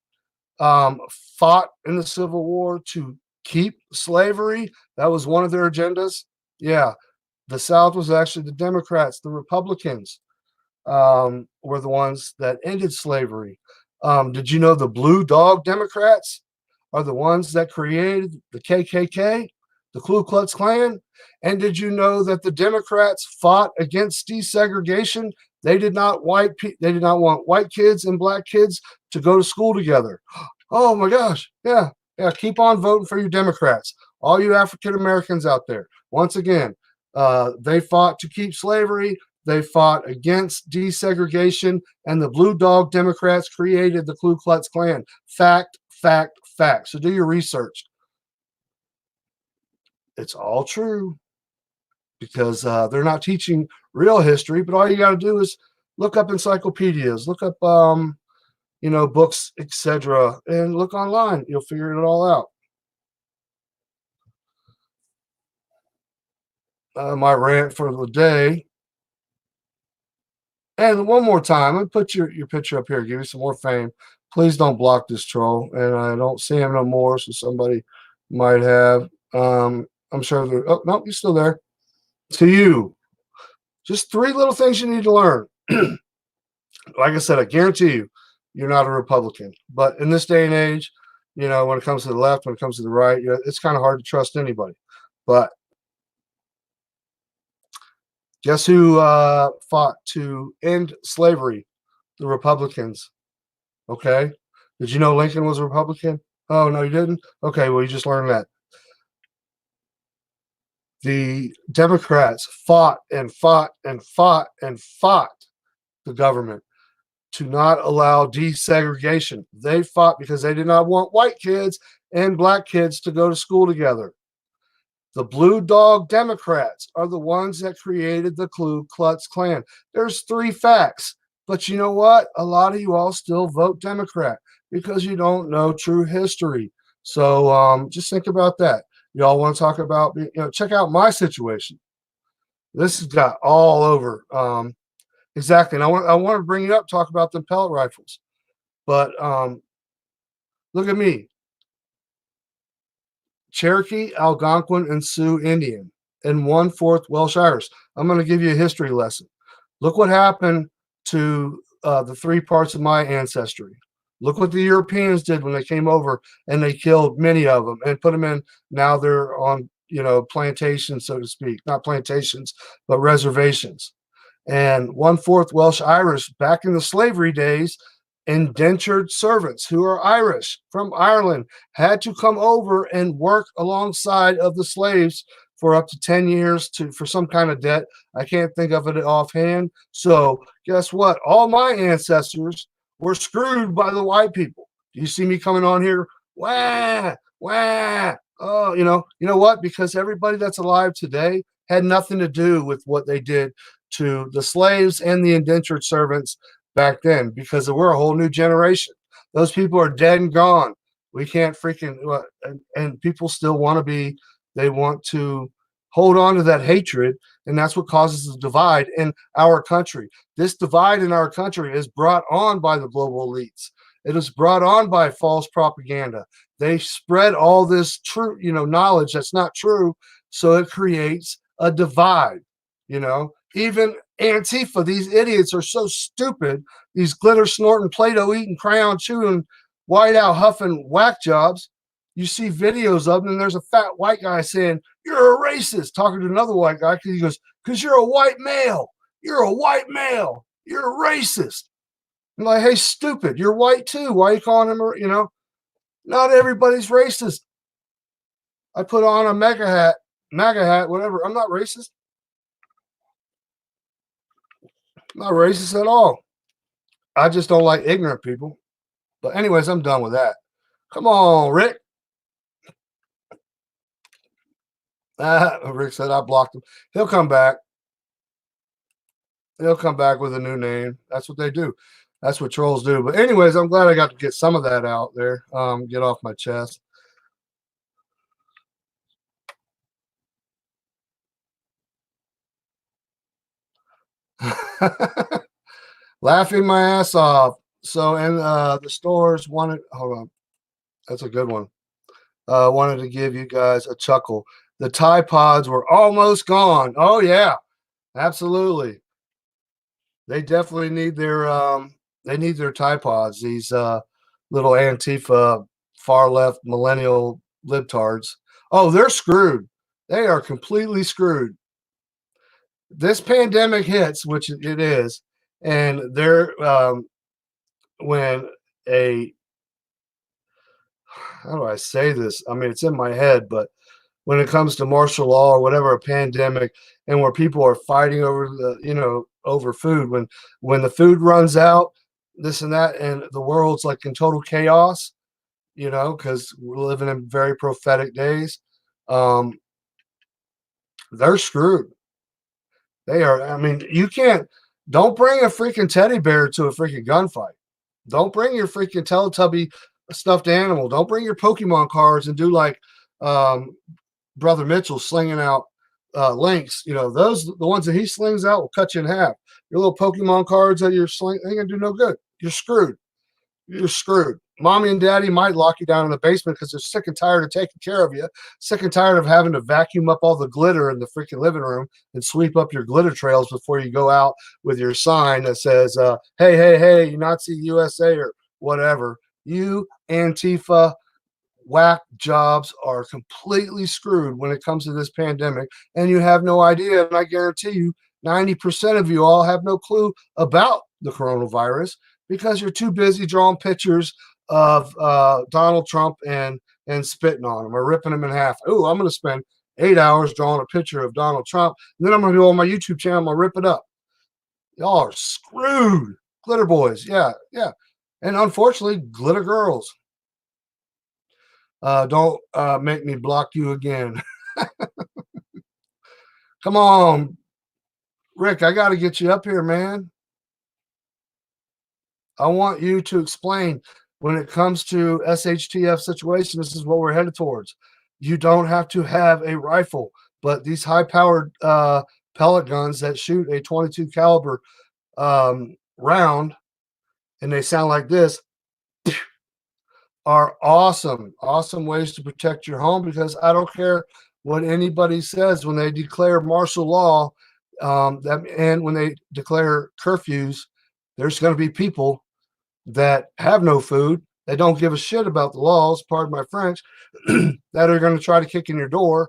fought in the Civil War to keep slavery? That was one of their agendas. Yeah, the South was actually the Democrats. The Republicans were the ones that ended slavery. Did you know the Blue Dog Democrats are the ones that created the KKK, the Ku Klux Klan? And did you know that the Democrats fought against desegregation? They did not want white kids and black kids to go to school together. Oh my gosh. Yeah. Yeah. Keep on voting for your Democrats. All you African Americans out there. Once again, they fought to keep slavery. They fought against desegregation, and the Blue Dog Democrats created the Ku Klux Klan. Fact, fact, fact. So do your research. It's all true, because they're not teaching real history, but all you got to do is look up encyclopedias, look up books, etc., and look online. You'll figure it all out. My rant for the day. And one more time, let me put your picture up here, give you some more fame. Please don't block this troll. And I don't see him no more, so somebody might have. I'm sure they're, oh, no, he's still there. To you, just 3 little things you need to learn. Like I said, I guarantee you're not a Republican. But in this day and age, when it comes to the left, when it comes to the right, it's kind of hard to trust anybody. But Guess who fought to end slavery? The Republicans. Okay. Did you know Lincoln was a Republican? Oh, no, you didn't? Okay, well, you just learned that. The Democrats fought and fought and fought and fought the government to not allow desegregation. They fought because they did not want white kids and black kids to go to school together. The Blue Dog Democrats are the ones that created the Ku Klux Klan. There's three facts, but you know what? A lot of you all still vote Democrat because you don't know true history. So just think about that. Y'all want to talk about, check out my situation. This has got all over. Exactly. And I want to bring you up, talk about the pellet rifles. But look at me. Cherokee, Algonquin, and Sioux Indian, and 1/4 Welsh Irish. I'm going to give you a history lesson. Look what happened to the three parts of my ancestry. Look what the Europeans did when they came over and they killed many of them and put them in. Now they're on, plantations, so to speak, not plantations, but reservations. And 1/4 Welsh Irish back in the slavery days, indentured servants who are Irish from Ireland had to come over and work alongside of the slaves for up to 10 years for some kind of debt. I can't think of it offhand. So guess what? All my ancestors were screwed by the white people. You see me coming on here? Wah, wah. Oh, you know what? Because everybody that's alive today had nothing to do with what they did to the slaves and the indentured servants back then, because we're a whole new generation. Those people are dead and gone. We can't freaking, and people still want to be, they want to hold on to that hatred. And that's what causes the divide in our country. This divide in our country is brought on by the global elites. It is brought on by false propaganda. They spread all this true, knowledge that's not true. So it creates a divide, even Antifa, these idiots are so stupid. These glitter snorting, Play-Doh eating, crayon chewing, white out huffing whack jobs. You see videos of them, and there's a fat white guy saying, "You're a racist," talking to another white guy because he goes, "Because you're a white male. You're a white male. You're a racist." I'm like, hey, stupid, you're white too. Why are you calling him, not everybody's racist. I put on a MAGA hat, whatever. I'm not racist. I'm not racist at all. I just don't like ignorant people. But anyways, I'm done with that. Come on, Rick. Rick said I blocked him. He'll come back. He'll come back with a new name. That's what they do. That's what trolls do. But anyways, I'm glad I got to get some of that out there. Get off my chest. Laughing my ass off. So, and the stores wanted, hold on. That's a good one. Wanted to give you guys a chuckle. The Tide Pods were almost gone. Oh, yeah, absolutely. They definitely need their Tide Pods. These little Antifa far left millennial libtards. Oh, they're screwed. They are completely screwed. This pandemic hits, which it is, and they're when a how do I say this? I mean, it's in my head, but when it comes to martial law or whatever, a pandemic, and where people are fighting over over food, when the food runs out, this and that, and the world's like in total chaos, because we're living in very prophetic days. um they're screwed. They are. I mean, you can't. Don't bring a freaking teddy bear to a freaking gunfight. Don't bring your freaking Teletubby stuffed animal. Don't bring your Pokemon cards and do like um, Brother Mitchell slinging out links. Those the ones that he slings out will cut you in half. Your little Pokemon cards that you're slinging ain't gonna do no good. You're screwed. You're screwed. Mommy and daddy might lock you down in the basement because they're sick and tired of taking care of you, sick and tired of having to vacuum up all the glitter in the freaking living room and sweep up your glitter trails before you go out with your sign that says, hey, hey, hey, Nazi USA or whatever. You Antifa whack jobs are completely screwed when it comes to this pandemic, and you have no idea. And I guarantee you, 90% of you all have no clue about the coronavirus because you're too busy drawing pictures of Donald Trump and spitting on him or ripping him in half. Oh, I'm going to spend 8 hours drawing a picture of Donald Trump. And then I'm going to go on my YouTube channel. I'm going to rip it up. Y'all are screwed. Glitter boys. Yeah, yeah. And unfortunately, glitter girls. Don't make me block you again. Come on, Rick. I got to get you up here, man. I want you to explain when it comes to SHTF situation. This is what we're headed towards. You don't have to have a rifle, but these high-powered pellet guns that shoot a 22 caliber round, and they sound like this, are awesome, awesome ways to protect your home, because I don't care what anybody says when they declare martial law, and when they declare curfews, there's going to be people that have no food, that don't give a shit about the laws, pardon my French, that are going to try to kick in your door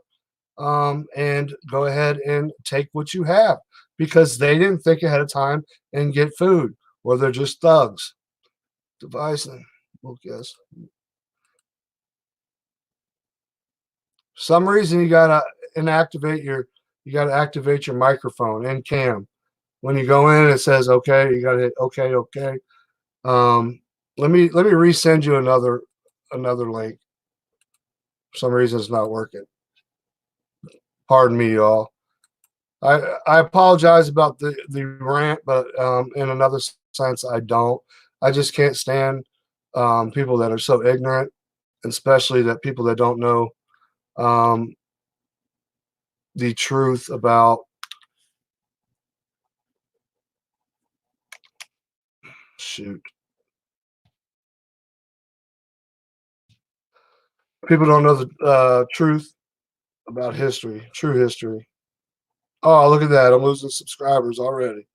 and go ahead and take what you have because they didn't think ahead of time and get food, or they're just thugs. Devising, well, guess. For some reason you gotta activate your microphone and cam. When you go in, it says okay. You gotta hit okay, okay. Let me resend you another link. For some reason it's not working. Pardon me, y'all. I apologize about the rant, but in another sense, I don't. I just can't stand people that are so ignorant, especially that people that don't know the truth about, shoot. People don't know the truth about history, true history. Oh, look at that. I'm losing subscribers already.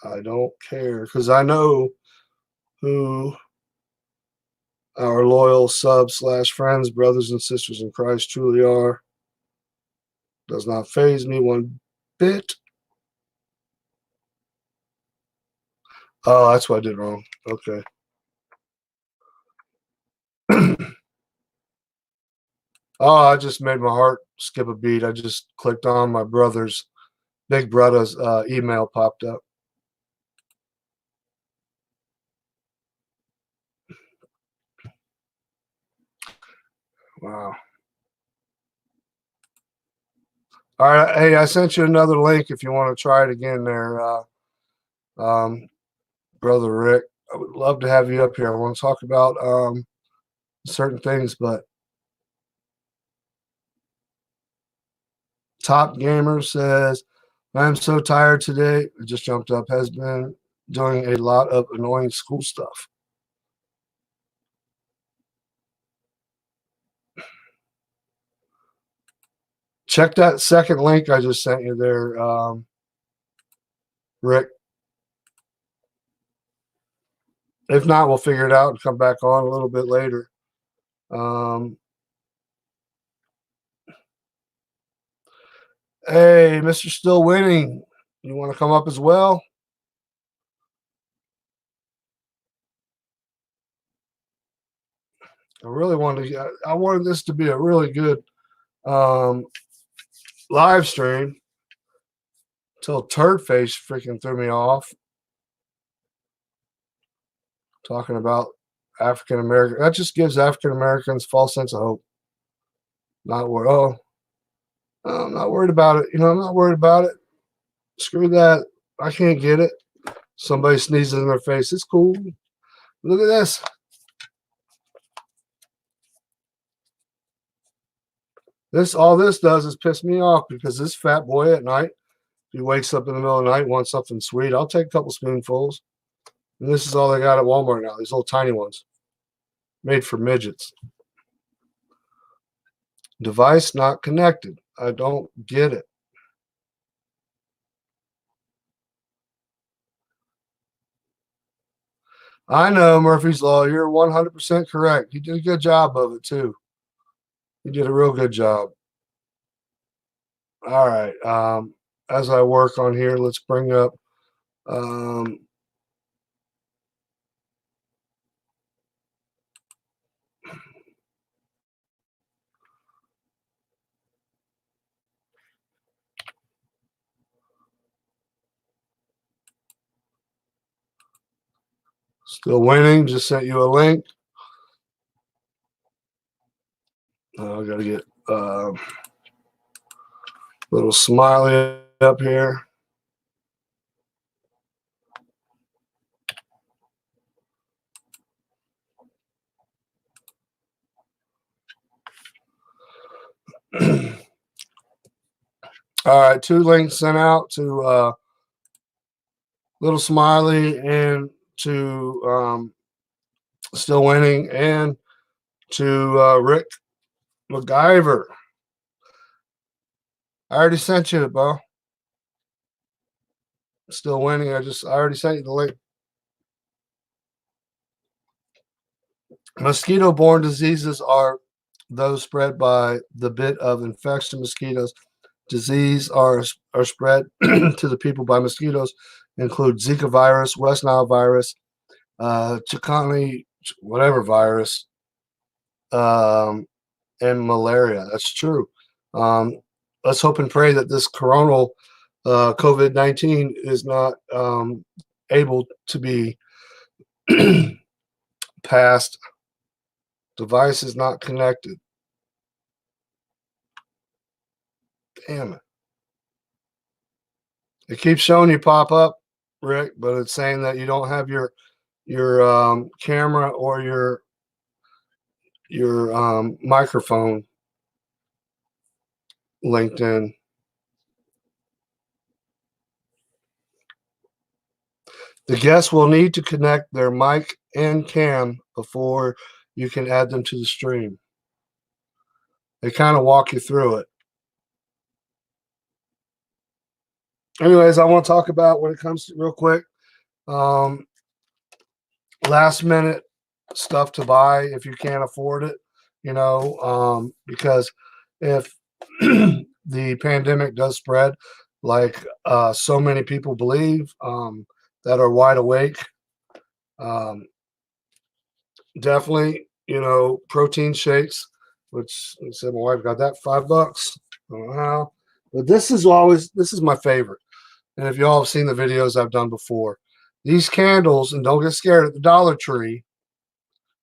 I don't care because I know who our loyal sub/friends, brothers and sisters in Christ truly are. Does not faze me one bit. Oh, that's what I did wrong. Okay. Oh, I just made my heart skip a beat. I just clicked on my big brother's email popped up. Wow. All right. Hey, I sent you another link if you want to try it again there, Brother Rick. I would love to have you up here. I want to talk about certain things, but Top Gamer says, I'm so tired today. I just jumped up, has been doing a lot of annoying school stuff. Check that second link I just sent you there, Rick. If not, we'll figure it out and come back on a little bit later. Hey, Mr. Still Winning, you want to come up as well? I wanted this to be a really good live stream till Turdface freaking threw me off talking about African American. That just gives African Americans false sense of hope. Not worried. Oh, I'm not worried about it. I'm not worried about it. Screw that. I can't get it. Somebody sneezes in their face. It's cool. Look at this. All this does is piss me off because this fat boy at night, he wakes up in the middle of the night, wants something sweet. I'll take a couple spoonfuls. And this is all they got at Walmart now, these little tiny ones. Made for midgets. Device not connected. I don't get it. I know Murphy's Law. You're 100% correct. You did a good job of it, too. You did a real good job. All right. As I work on here, let's bring up. Um, Still winning. Just sent you a link. I got to get a little smiley up here. All right, 2 links sent out to Little Smiley and to Still Winning and to Rick MacGyver. I already sent you it, Bo. Still Winning. I already sent you the link. Mosquito-borne diseases are those spread by the bit of infection mosquitoes. Disease are spread to the people by mosquitoes include Zika virus, West Nile virus, Chikungunya, whatever virus, and malaria. That's true. Let's hope and pray that this coronal COVID-19 is not able to be passed. Device is not connected. Damn it. It keeps showing you pop up, Rick, but it's saying that you don't have your camera or your microphone linked in. The guests will need to connect their mic and cam before you can add them to the stream. They kind of walk you through it. Anyways, I want to talk about when it comes to real quick, last minute stuff to buy if you can't afford it, because if the pandemic does spread, like so many people believe that are wide awake, definitely, protein shakes, which I said my wife got that $5. I don't know how, but this is my favorite. And if y'all have seen the videos I've done before, these candles, and don't get scared at the Dollar Tree.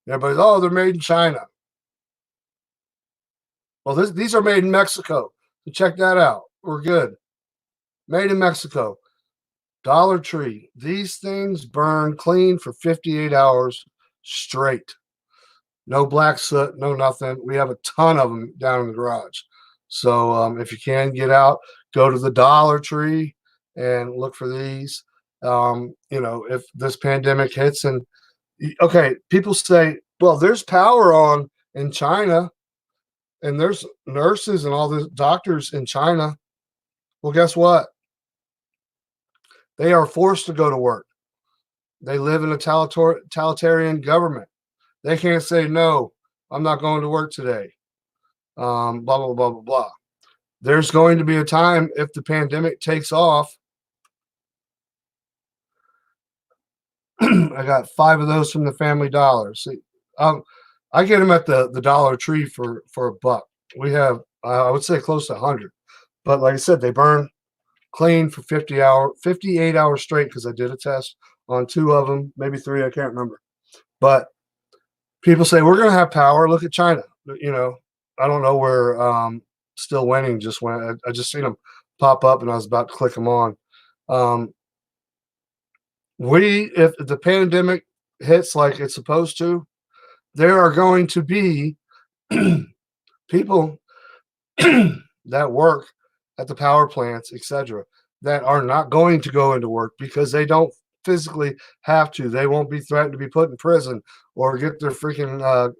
Everybody's, oh, they're made in China. Well, these are made in Mexico. So check that out. We're good. Made in Mexico. Dollar Tree. These things burn clean for 58 hours straight. No black soot, no nothing. We have a ton of them down in the garage. So if you can get out, go to the Dollar Tree and look for these. If this pandemic hits and okay, people say, well, there's power on in China and there's nurses and all the doctors in China. Well, guess what? They are forced to go to work. They live in a totalitarian government. They can't say, no, I'm not going to work today. Blah, blah, blah, blah, blah. There's going to be a time if the pandemic takes off. I got 5 of those from the Family Dollar. See, I get them at the Dollar Tree for $1. We have, I would say, close to 100. But like I said, they burn clean for 58 hours straight because I did a test on 2 of them, maybe 3, I can't remember. But people say, we're going to have power. Look at China. I don't know where Still Winning just went. I just seen them pop up and I was about to click them on. If the pandemic hits like it's supposed to, there are going to be people that work at the power plants, etc., that are not going to go into work because they don't physically have to. They won't be threatened to be put in prison or get their freaking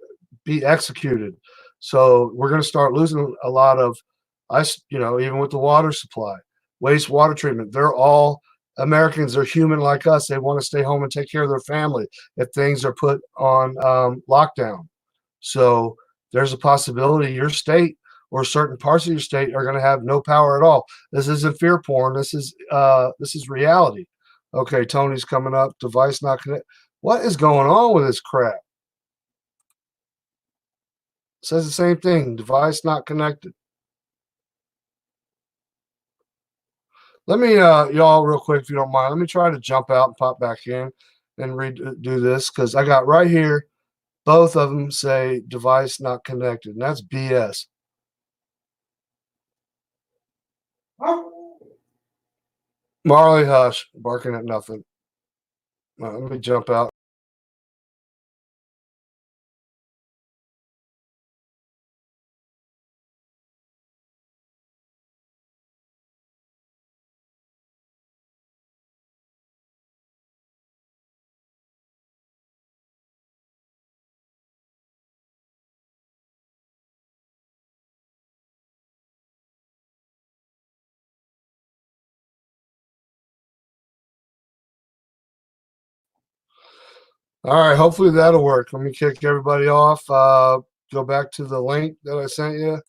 be executed. So we're going to start losing a lot of ice, even with the water supply, wastewater treatment. They're all Americans. They're human like us. They want to stay home and take care of their family if things are put on lockdown. So there's a possibility your state or certain parts of your state are going to have no power at all. This isn't fear porn. This is reality. Okay, Tony's coming up. Device not connected. What is going on with this crap? It says the same thing. Device not connected. Let me, y'all, real quick, if you don't mind, let me try to jump out and pop back in and redo this because I got right here. Both of them say device not connected, and that's BS. Marley, hush, barking at nothing. Let me jump out. All right, hopefully that'll work. Let me kick everybody off. Go back to the link that I sent you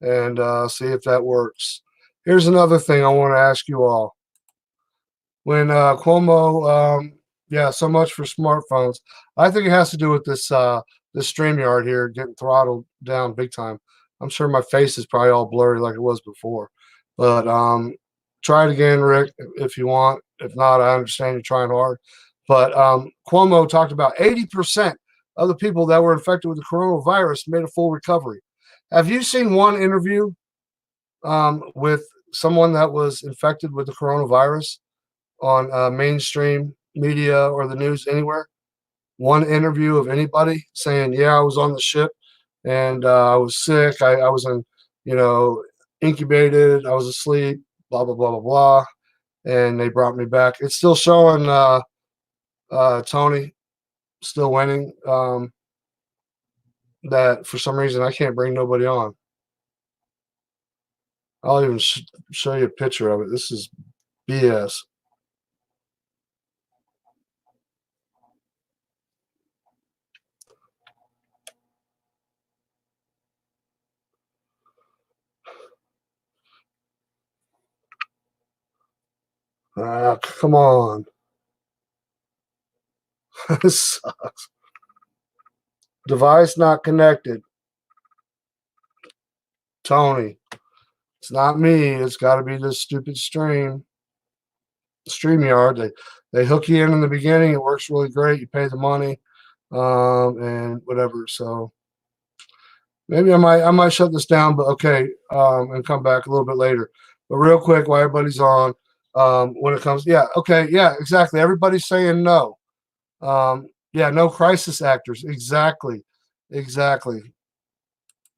and see if that works. Here's another thing I want to ask you all. When Cuomo, yeah, so much for smartphones. I think it has to do with this StreamYard here getting throttled down big time. I'm sure my face is probably all blurry like it was before, but try it again, Rick, if you want. If not, I understand you're trying hard. But Cuomo talked about 80% of the people that were infected with the coronavirus made a full recovery. Have you seen one interview with someone that was infected with the coronavirus on mainstream media or the news anywhere? One interview of anybody saying, "Yeah, I was on the ship and I was sick. I was in, you know, incubated. I was asleep. Blah blah blah blah blah, and they brought me back." It's still showing Tony still winning. That for some reason I can't bring nobody on. I'll even show you a picture of it. This is BS. Come on. This sucks. Device not connected. Tony. It's not me. It's got to be this stupid StreamYard. They hook you in the beginning. It works really great. You pay the money, and whatever. So maybe I might shut this down, but okay, and come back a little bit later. But real quick, while everybody's on, when it comes, yeah, okay, yeah, exactly. Everybody's saying no. Yeah, no crisis actors. Exactly, exactly.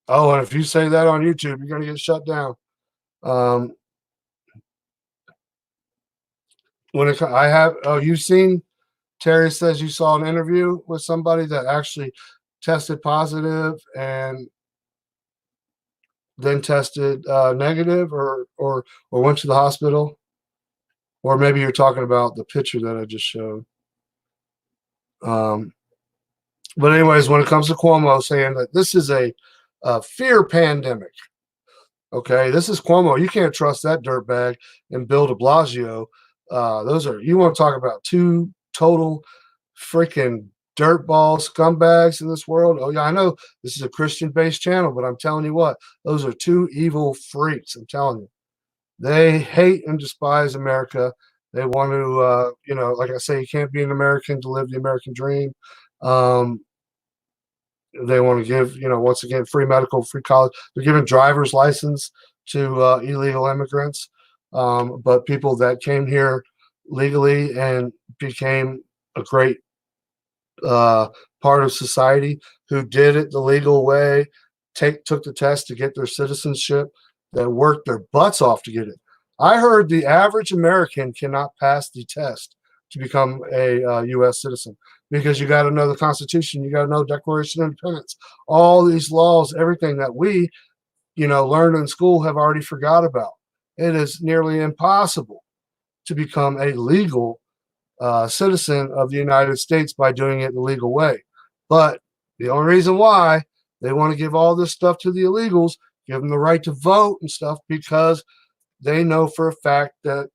Oh, and if you say that on YouTube, you're gonna get shut down. Um, I have. Oh, you've seen Terry says you saw an interview with somebody that actually tested positive and then tested negative, or went to the hospital, or maybe you're talking about the picture that I just showed. Um, but anyways, when it comes to Cuomo saying that this is a fear pandemic, okay, this is Cuomo. You can't trust that dirtbag and Bill De Blasio. Those are you want to talk about two total freaking dirtball scumbags in this world. Oh yeah, I know this is a Christian-based channel, but I'm telling you what, those are two evil freaks. I'm telling you, they hate and despise America. They want to, like I say, you can't be an American to live the American dream. Um, they want to give, once again, free medical, free college. They're giving driver's license to illegal immigrants, but people that came here legally and became a great part of society who did it the legal way, took the test to get their citizenship, that worked their butts off to get it. I heard the average American cannot pass the test to become a U.S. citizen because you got to know the Constitution, you got to know Declaration of Independence, all these laws, everything that we, learned in school have already forgot about. It is nearly impossible to become a legal citizen of the United States by doing it the legal way. But the only reason why They want to give all this stuff to the illegals, give them the right to vote and stuff, because they know for a fact that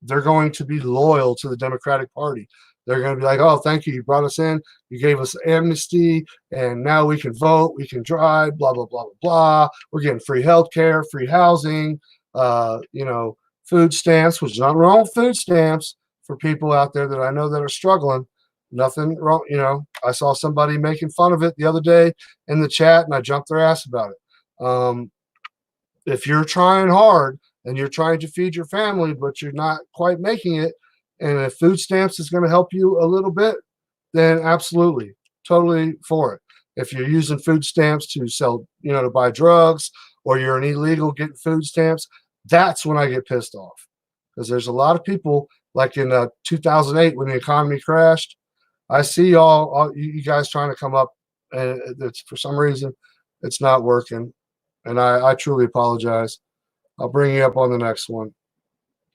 they're going to be loyal to the Democratic Party. They're going to be like, oh, thank you. You brought us in. You gave us amnesty, and now we can vote. We can drive, blah, blah, blah, blah, blah. We're getting free health care, free housing, food stamps, which is not wrong with food stamps for people out there that I know that are struggling. Nothing wrong. I saw somebody making fun of it the other day in the chat, and I jumped their ass about it. If you're trying hard and you're trying to feed your family, but you're not quite making it, and if food stamps is going to help you a little bit, then absolutely, totally for it. If you're using food stamps to sell, to buy drugs, or you're an illegal getting food stamps, that's when I get pissed off. Because there's a lot of people, like in 2008 when the economy crashed, I see all you guys trying to come up, and it's, for some reason, it's not working. And I truly apologize. I'll bring you up on the next one.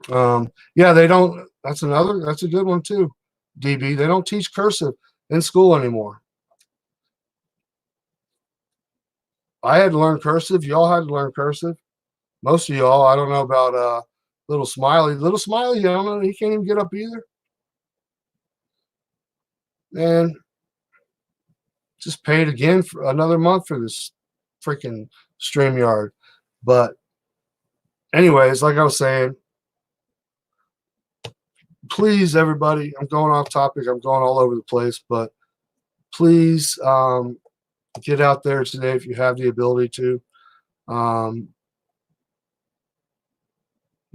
Yeah, they don't. That's a good one too, DB. They don't teach cursive in school anymore. I had to learn cursive. Y'all had to learn cursive. Most of y'all. I don't know about little Smiley. Little Smiley, I don't know. He can't even get up either. And just paid again for another month for this freaking StreamYard. But anyways, like I was saying, please, everybody, I'm going off topic. I'm going all over the place, but please get out there today if you have the ability to.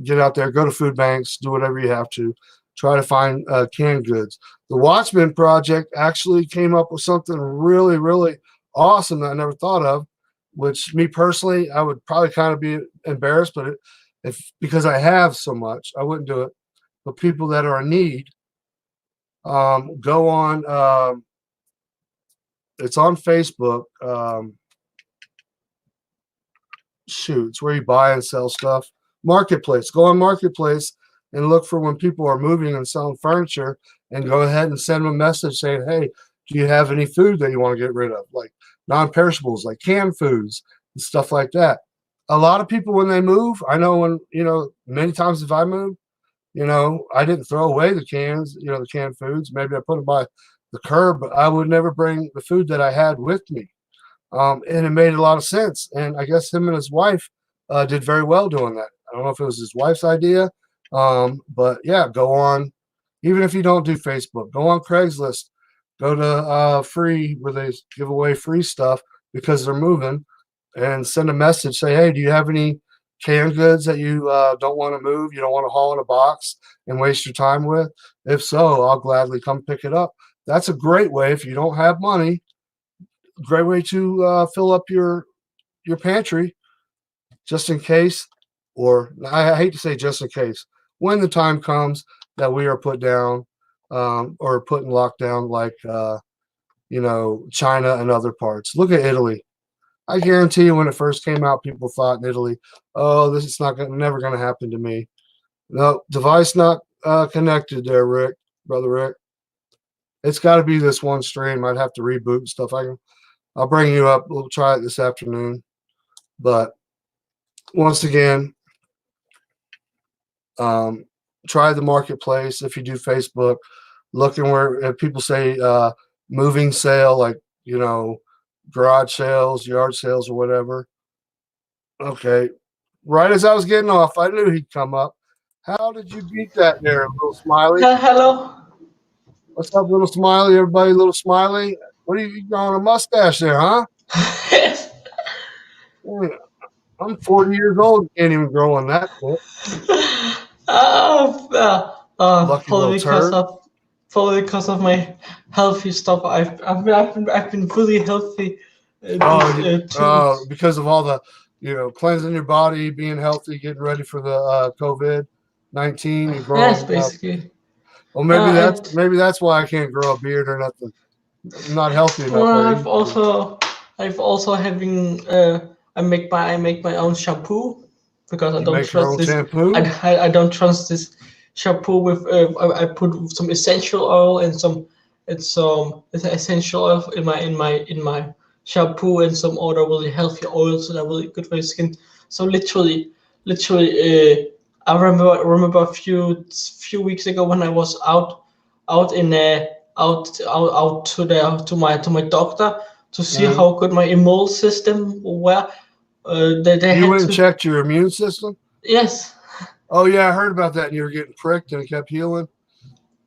Get out there, go to food banks, do whatever you have to. Try to find canned goods. The Watchmen Project actually came up with something really, really awesome that I never thought of, which me personally, I would probably kind of be embarrassed, but because I have so much, I wouldn't do it. But people that are in need, go on, it's on Facebook. It's where you buy and sell stuff. Marketplace. Go on Marketplace and look for when people are moving and selling furniture, and go ahead and send them a message saying, hey, do you have any food that you want to get rid of? Like non-perishables, like canned foods and stuff like that. A lot of people, when they move, I know when, many times if I move, I didn't throw away the cans, the canned foods. Maybe I put them by the curb, but I would never bring the food that I had with me. And it made a lot of sense. And I guess him and his wife did very well doing that. I don't know if it was his wife's idea, but yeah, go on. Even if you don't do Facebook, go on Craigslist. Go to free, where they give away free stuff because they're moving, and send a message. Say, hey, do you have any canned goods that you don't want to move? You don't want to haul in a box and waste your time with? If so, I'll gladly come pick it up. That's a great way, if you don't have money, great way to fill up your pantry, just in case. Or I hate to say just in case, when the time comes that we are put down or put in lockdown, like China and other parts. Look at Italy. I guarantee you, when it first came out, people thought in Italy, oh, this is never going to happen to me. No, device not connected there, Rick, brother Rick. It's got to be this one stream. I'd have to reboot and stuff. I'll bring you up. We'll try it this afternoon. But once again, try the Marketplace. If you do Facebook, looking where, if people say moving sale, like, garage sales, yard sales, or whatever. Okay. Right as I was getting off, I knew he'd come up. How did you beat that there, little Smiley? Hello. What's up, little Smiley? Everybody, little Smiley. What are you growing a mustache there, huh? I'm 40 years old. Can't even grow on that quick. Lucky little turd. Probably because of my healthy stuff. I've been really healthy. Because of all the cleansing your body, being healthy, getting ready for the COVID-19. You growing, yes, basically. Well, maybe that's why I can't grow a beard or nothing. I'm not healthy enough. Well, I've also having I make my own shampoo, because I don't trust this. Shampoo? I don't trust this shampoo with I put some essential oil and some essential oil in my shampoo and some other really healthy oils that are really good for your skin. So literally, I remember a few weeks ago when I was out in out to my doctor to see Mhm. how good my immune system were. They You had went and to, checked your immune system? yes. Oh yeah, I heard about that. And you were getting pricked and it kept healing.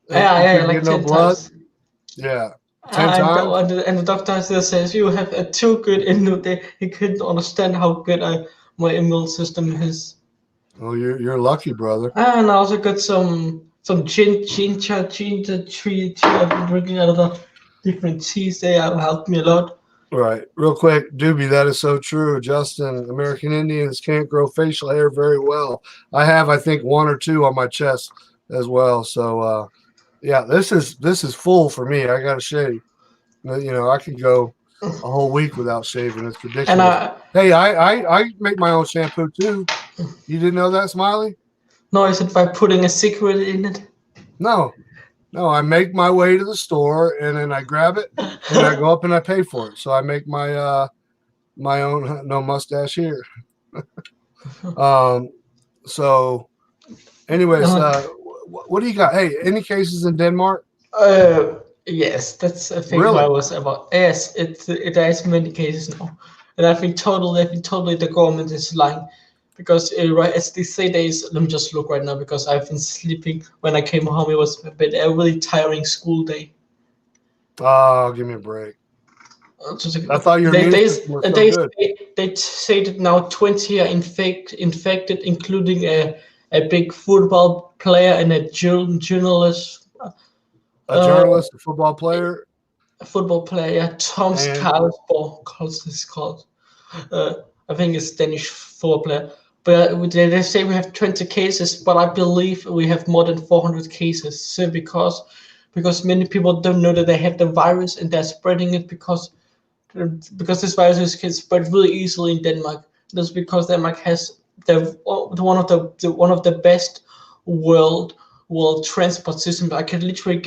And Yeah, you yeah, couldn't like get no 10 blood. times. Yeah, 10 And times. the doctor still says you have a too good immune. He couldn't understand how good my immune system is. Oh, you're lucky, brother. And I also got some ginger tree tea. I've been drinking out of the different teas. They have helped me a lot. Right. Real quick, Doobie, that is so true. Justin, American Indians can't grow facial hair very well. I have, I think, one or two on my chest as well. So yeah, this is full for me. I gotta shave. I could go a whole week without shaving. It's And ridiculous. Hey, I make my own shampoo too. You didn't know that, Smiley? no, is it by putting a secret in it? No, no. I make my way to the store and then I grab it and I go up and I pay for it. So I make my own no mustache here. Um, so anyways, Uh, what do you got? Hey, any cases in Denmark? yes, that's a thing what I Really? was about. Yes, it has many cases now, and I think totally the government is lying, because right as they say days. Let me just look right now because I've been sleeping. When I came home, it was a really tiring school day. Oh, give me a break. Just a I second. thought your immune system was so good. They say that now 20 are infected, including a big football player and a journalist. A Uh, journalist, a football player, a football player, Tom's and Carlsborg, calls this called. Uh, I think it's Danish football player. But they say we have 20 cases, but I believe we have more than 400 cases. So because many people don't know that they have the virus and they're spreading it because this virus can spread really easily in Denmark. That's because Denmark has one of the best world world transport systems. I can literally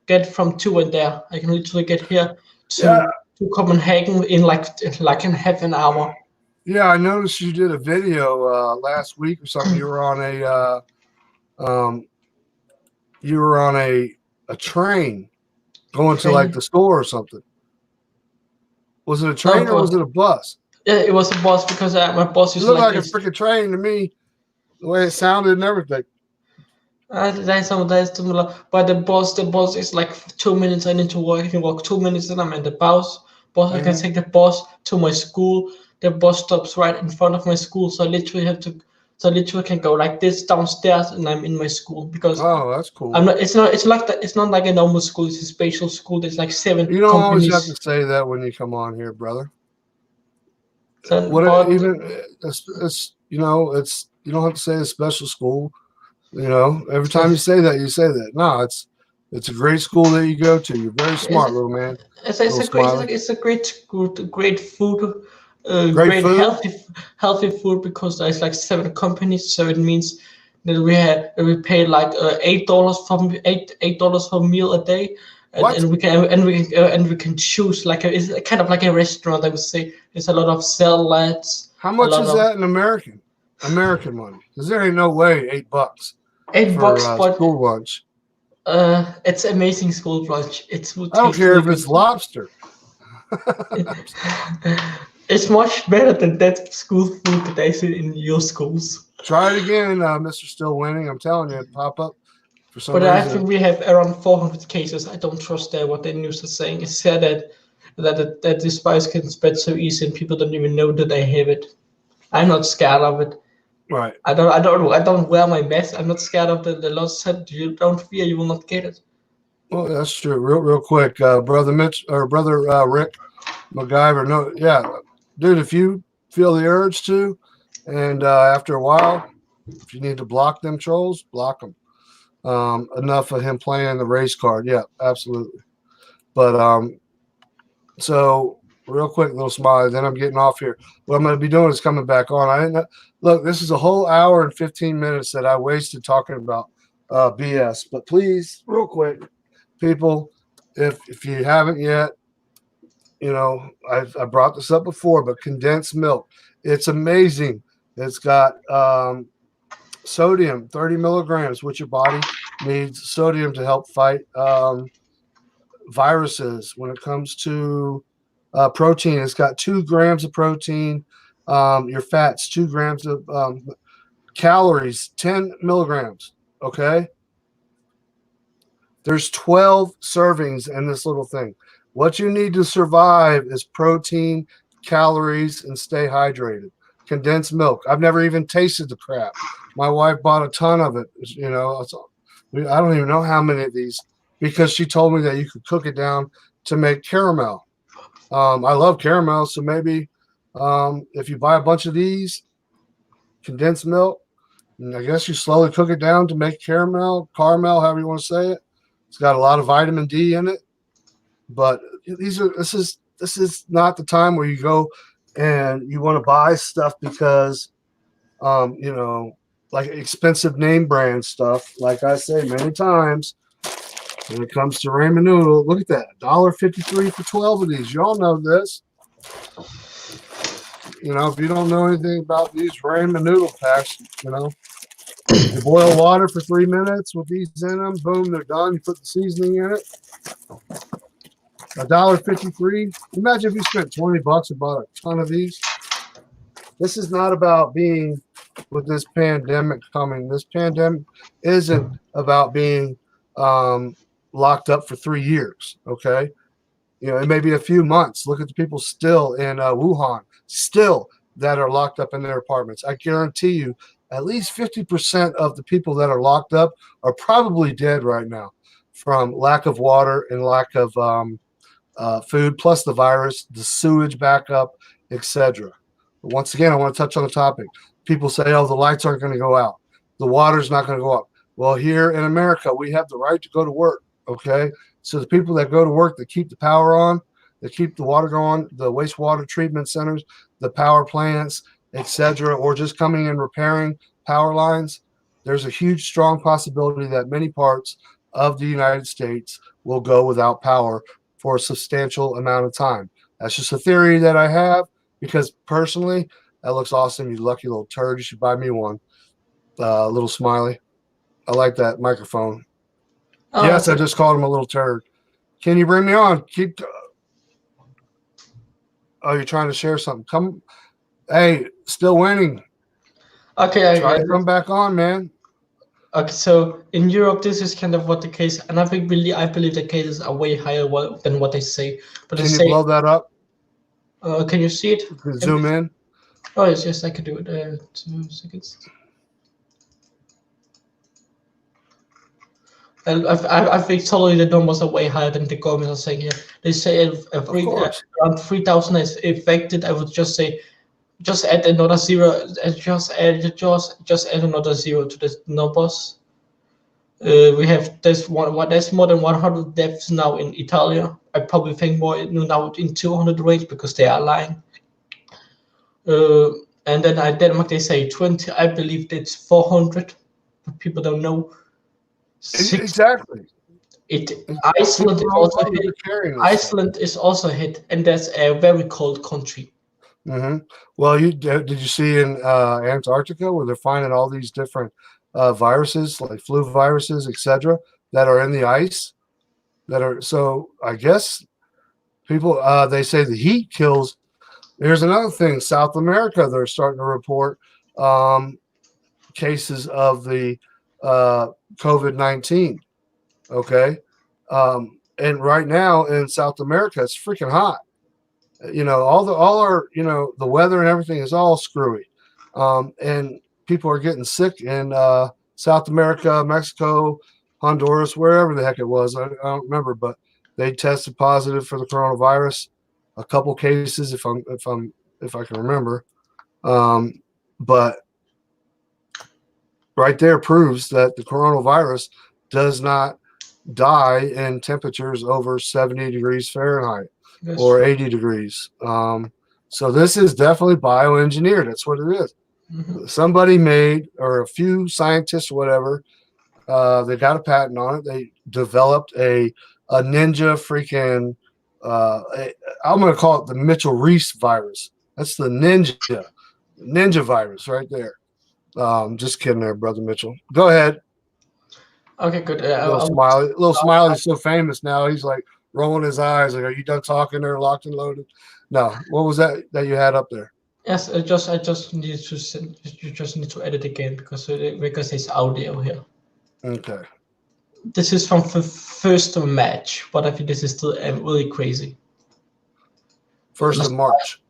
get from to and there. I can literally get here yeah, to Copenhagen in like in half an hour. yeah. I noticed you did a video last week or something. Um, you were on a train going to like Train. the store or something. Was it a No, train or was it a bus? yeah, it was a boss because my boss It is looked like like a it's freaking train to me, the way it sounded and everything. that's similar. But the boss is like 2 minutes. I need to walk. I can walk 2 minutes, and I'm at the bus. Boss, I can Hmm. take the bus to my school. The bus stops right in front of my school, so I literally have to. So I literally can go like this downstairs, and I'm in my school because Oh, that's I'm cool. not. It's not. It's like that. It's not like a normal school. It's a spatial school. There's like seven You don't always have to companies. say that when you come on here, brother. So, What but even it's it's you don't have to say a special school. Every time you say that, you say that. No, it's a great school that you go to. You're very it's smart, little man, it's little a great Smiley. it's a great food, Great great food. healthy food because there's like seven companies, so it means that we pay like $8 for meal a day, What? and we can choose like it's kind of like a restaurant. I would say there's a lot of salads, How a much lot is of that in American money? Because there ain't no way $8 eight for bucks, but school lunch. it's amazing school lunch. It will I don't taste care really if good. it's lobster. It's much better than that school food that I see in your schools. Try it again, Mr. Still Winning. I'm telling you, it pop up for some But I reason. think we have around 400 cases. I don't trust what the news is saying. It said that this virus can spread so easy and people don't even know that they have it. I'm not scared of it. Right. I don't wear my mask. I'm not scared of the law said you don't fear, you will not get it. Well, that's true. Real quick, brother Mitch or brother Rick MacGyver. No, yeah, dude. If you feel the urge to, and after a while, if you need to block them trolls, block them. Enough of him playing the race card. Yeah, absolutely. But so real quick, little smiley. Then I'm getting off here. What I'm going to be doing is coming back on. I didn't know, look. This is a whole hour and 15 minutes that I wasted talking about BS. But please, real quick, people, if you haven't yet, you know, I brought this up before, but condensed milk, it's amazing. It's got sodium, 30 milligrams, which your body needs sodium to help fight viruses. When it comes to protein, it's got 2 grams of protein. Your fats, 2 grams of calories, 10 milligrams. Okay. There's 12 servings in this little thing. What you need to survive is protein, calories, and stay hydrated. Condensed milk. I've never even tasted the crap. My wife bought a ton of it. You know, I don't even know how many of these because she told me that you could cook it down to make caramel. I love caramel, so maybe if you buy a bunch of these condensed milk, and I guess you slowly cook it down to make caramel, however you want to say it. It's got a lot of vitamin D in it, but this is not the time where you go and you want to buy stuff because you know, like expensive name brand stuff. Like I say many times, when it comes to ramen noodle, look at that, $1.53 for 12 of these. Y'all know this. You know, if you don't know anything about these ramen noodle packs, you know, you boil water for 3 minutes with these in them. Boom, they're done. You put the seasoning in it. $1.53. Imagine if you spent $20 and bought a ton of these. This is not about being with this pandemic coming. This pandemic isn't about being locked up for 3 years. Okay, you know, it may be a few months. Look at the people still in Wuhan, still that are locked up in their apartments. I guarantee you, at least 50% of the people that are locked up are probably dead right now from lack of water and lack of food, plus the virus, the sewage backup, etc. But once again, I want to touch on the topic. People say, "Oh, the lights aren't going to go out, the water's not going to go up." Well, here in America, we have the right to go to work. Okay, so the people that go to work, that keep the power on, that keep the water going, the wastewater treatment centers, the power plants, etc., or just coming and repairing power lines, there's a huge, strong possibility that many parts of the United States will go without power for a substantial amount of time. That's just a theory that I have because personally, that looks awesome. You lucky little turd. You should buy me one. Little smiley. I like that microphone. Oh, Yes, I just called him a little turd. Can you bring me on? Keep. Oh, you're trying to share something. Come. Hey, still winning. okay. Try to come back on, man. Okay, so in Europe, this is kind of what the case, and I believe the cases are way higher than what they say. But they Can you say, blow that up? can you see it? Zoom in. Oh yes, I can do it. 2 seconds. And I think totally the numbers are way higher than the government are saying here. They say Of course. around 3,000 is affected. I would just say, just add another zero. Just add another zero to the numbers. We have there's more than 100 deaths now in Italy. I probably think more now in 200 range because they are lying. Uh, and then Denmark they say 20. I believe it's 400. But people don't know. Exactly. It Iceland is also hit. Iceland is also hit, and that's a very cold country. Mm-hmm. Well, did you see in Antarctica where they're finding all these different viruses like flu viruses, etc., that are in the ice that are so I guess people they say the heat kills. Here's another thing: South America, they're starting to report cases of the COVID-19. Okay, and right now in South America, it's freaking hot. You know, all our the weather and everything is all screwy, and people are getting sick in South America, Mexico, Honduras, wherever the heck it was. I don't remember, but they tested positive for the coronavirus. A couple cases, if I can remember, but right there proves that the coronavirus does not die in temperatures over 70 degrees Fahrenheit or 80 degrees. So this is definitely bioengineered. That's what it is. Mm-hmm. Somebody made, or a few scientists or whatever, they got a patent on it. They developed a ninja freaking I'm going to call it the Mitchell-Reese virus. That's the ninja virus right there. Just kidding there, Brother Mitchell. Go ahead. Okay, good. Little Smiley's so famous now. He's like rolling his eyes. Like, are you done talking there, locked and loaded? No. What was that you had up there? Yes, I just need to send, you just need to edit again because it's audio here. Okay. This is from the first match, but I think this is still really crazy. 1st of March.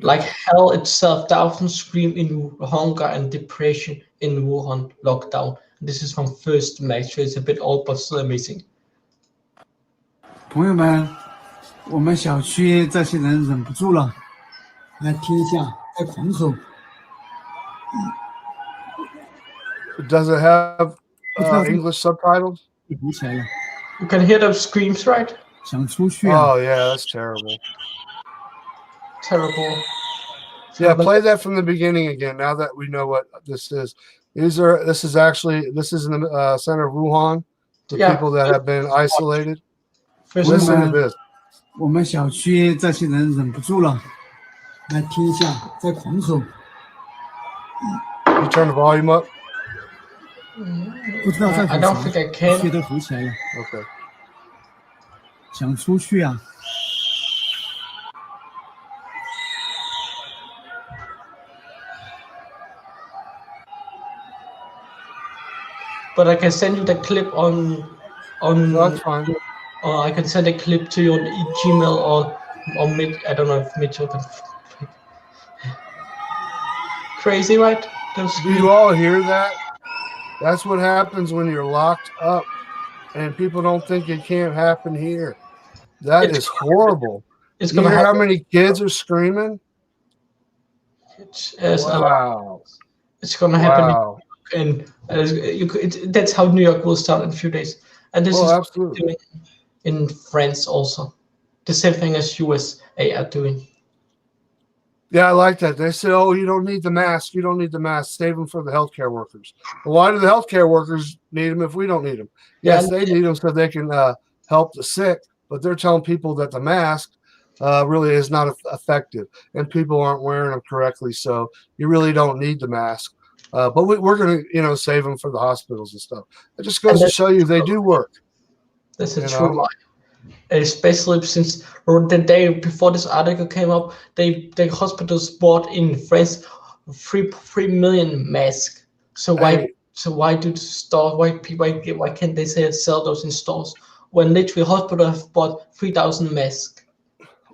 Like hell itself, thousands scream in hunger and depression in Wuhan lockdown. This is from first match, so it's a bit old but still amazing. 朋友们，我们小区这些人忍不住了，来听一下，在狂吼。Does it have English subtitles? 读起来了。You can hear those screams, right? 想出去啊！ Oh yeah, that's terrible. Terrible. Yeah, play that from the beginning again. Now that we know what this is, this is in the center of Wuhan. The people that have been isolated. Listen to this. 我们小区这些人忍不住了，来听一下，在狂吼。You turn the volume up. 不知道在 I 吼 don't 什 think I 么， can. 血都浮起来了。 Okay. 想出去啊！ But I can send you the clip on. No, that's fine. Or I can send a clip to you on Gmail or I don't know if Mitchell can. Crazy, right? Do you all hear that? That's what happens when you're locked up, and people don't think it can't happen here. That is horrible. It's You gonna hear how happen. many kids are screaming? Wow. It's gonna happen. Wow. And that's how New York will start in a few days. And this is absolutely in France also. The same thing as USA are doing. Yeah, I like that. They say, "Oh, you don't need the mask. You don't need the mask. Save them for the healthcare workers." Well, why do the healthcare workers need them if we don't need them? Yes, they need them so they can help the sick, but they're telling people that the mask really is not effective, and people aren't wearing them correctly. So you really don't need the mask. But we're going to, save them for the hospitals and stuff. It just goes to show you they do work. That's a true lie. Especially since the day before this article came up, the hospitals bought in France 3 million masks. So why do the stores? Why can't they sell those in stores when literally hospitals have bought 3,000 masks?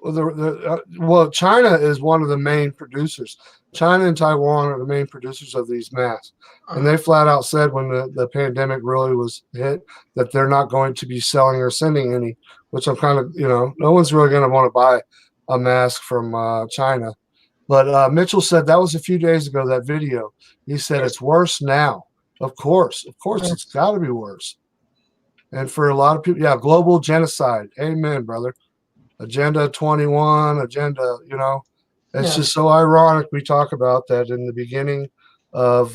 Well, China is one of the main producers. China and Taiwan are the main producers of these masks. And they flat out said when the pandemic really was hit that they're not going to be selling or sending any, which I'm kind of, no one's really going to want to buy a mask from China. But Mitchell said that was a few days ago, that video. He said it's worse now. Of course, it's got to be worse. And for a lot of people, yeah, global genocide. Amen, brother. Agenda 21, agenda, it's just so ironic we talk about that in the beginning of,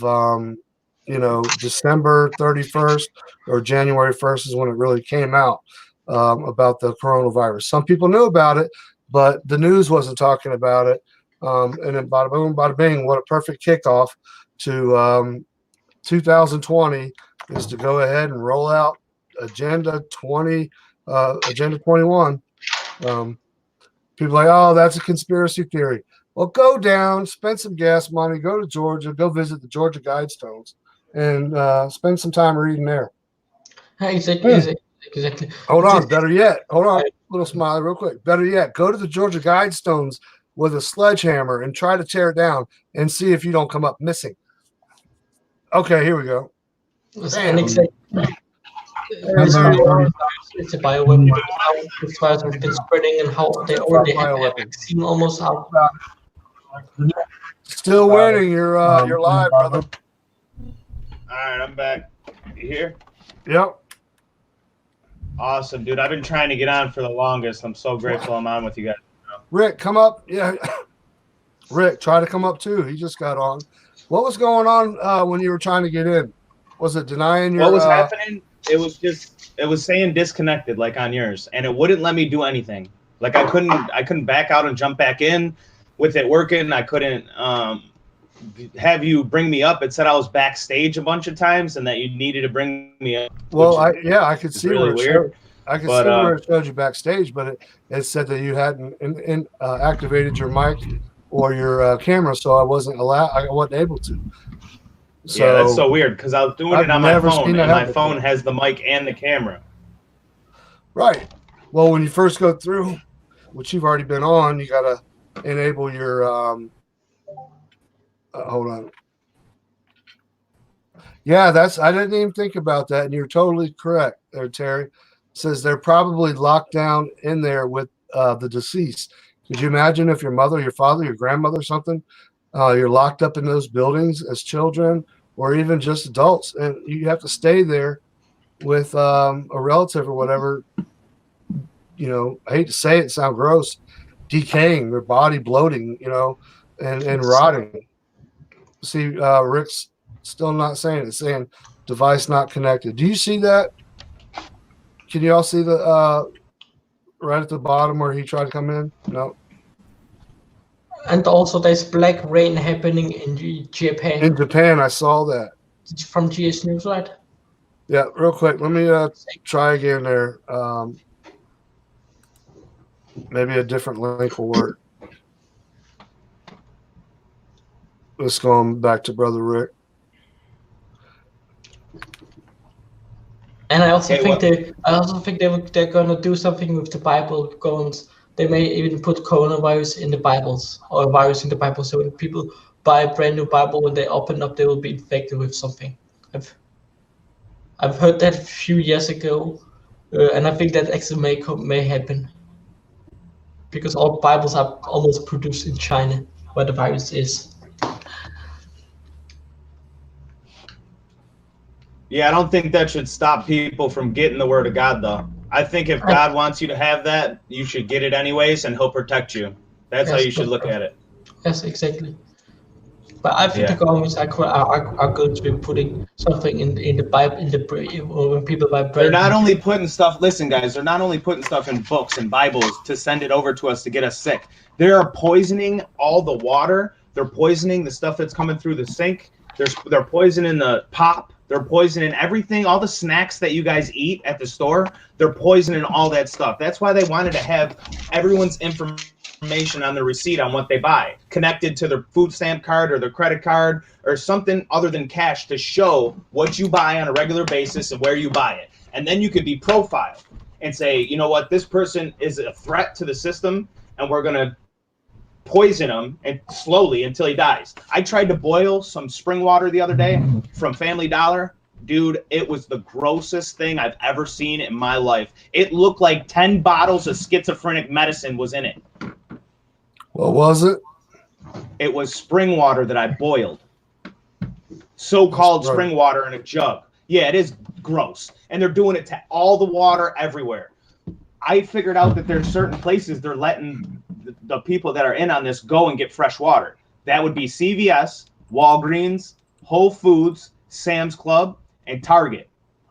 December 31st or January 1st is when it really came out about the coronavirus. Some people knew about it, but the news wasn't talking about it. And then bada boom, bada bing, what a perfect kickoff to 2020 is to go ahead and roll out Agenda 21. People are like, oh, that's a conspiracy theory. Well, go down, spend some gas money, go to Georgia, go visit the Georgia Guidestones, and spend some time reading there. Exactly. Hold on. Better yet, little smiley real quick. Better yet, go to the Georgia Guidestones with a sledgehammer and try to tear it down and see if you don't come up missing. Okay, here we go. It's a bioweapon. How this virus has been spreading and how they already have a vaccine almost out. Still winning. You're live, brother. All right, I'm back. You here? Yep. Awesome, dude. I've been trying to get on for the longest. I'm so grateful I'm on with you guys. Rick, come up. Yeah. Rick, try to come up too. He just got on. What was going on when you were trying to get in? Was it denying your... What was happening? It was saying disconnected like on yours, and it wouldn't let me do anything. Like I couldn't back out and jump back in with it working. I couldn't have you bring me up. It said I was backstage a bunch of times and that you needed to bring me up. Well, I could see really where it weird. showed. I could see where it showed you backstage, but it said that you hadn't activated your mic or your camera, so I wasn't able to. So, yeah, that's so weird because I was doing it on my phone, and my phone has the mic and the camera. Right. Well, when you first go through, which you've already been on, you gotta enable your hold on. Yeah, I didn't even think about that, and you're totally correct there, Terry. It says they're probably locked down in there with the deceased. Could you imagine if your mother, your father, your grandmother, something, you're locked up in those buildings as children or even just adults, and you have to stay there with a relative or whatever. You know, I hate to say it, sound gross, decaying, their body bloating, you know, and rotting. See, Rick's still not saying it. It's saying device not connected. Do you see that? Can you all see the right at the bottom where he tried to come in? No. And also there's black rain happening in Japan. In Japan, I saw that. From GS News, right? Yeah, real quick. Let me try again there. Maybe a different link will work. Let's go on back to Brother Rick. And I also think they're gonna do something with the Bible goings. They may even put coronavirus in the Bibles or virus in the Bible, so when people buy a brand new Bible, when they open up, they will be infected with something. I've heard that a few years ago, and I think that actually may happen because all Bibles are almost produced in China, where the virus is. Yeah, I don't think that should stop people from getting the word of God, though. I think if God wants you to have that, you should get it anyways, and He'll protect you. That's how you should look at it. Yes, exactly. But I think the governments are going to be putting something in the Bible when people buy bread. They're not only putting stuff. Listen, guys, they're not only putting stuff in books and Bibles to send it over to us to get us sick. They are poisoning all the water. They're poisoning the stuff that's coming through the sink. They're poisoning the pop. They're poisoning everything, all the snacks that you guys eat at the store. They're poisoning all that stuff. That's why they wanted to have everyone's information on the receipt on what they buy connected to their food stamp card or their credit card or something other than cash to show what you buy on a regular basis and where you buy it. And then you could be profiled and say, you know what, this person is a threat to the system and we're going to poison him and slowly until he dies. I tried to boil some spring water the other day from Family Dollar. Dude, it was the grossest thing I've ever seen in my life. It looked like 10 bottles of schizophrenic medicine was in it. What was it? It was spring water that I boiled. So-called spring water in a jug. Yeah, it is gross. And they're doing it to all the water everywhere. I figured out that there's certain places they're letting the people that are in on this go and get fresh water. That would be CVS, Walgreens, Whole Foods, Sam's Club, and Target.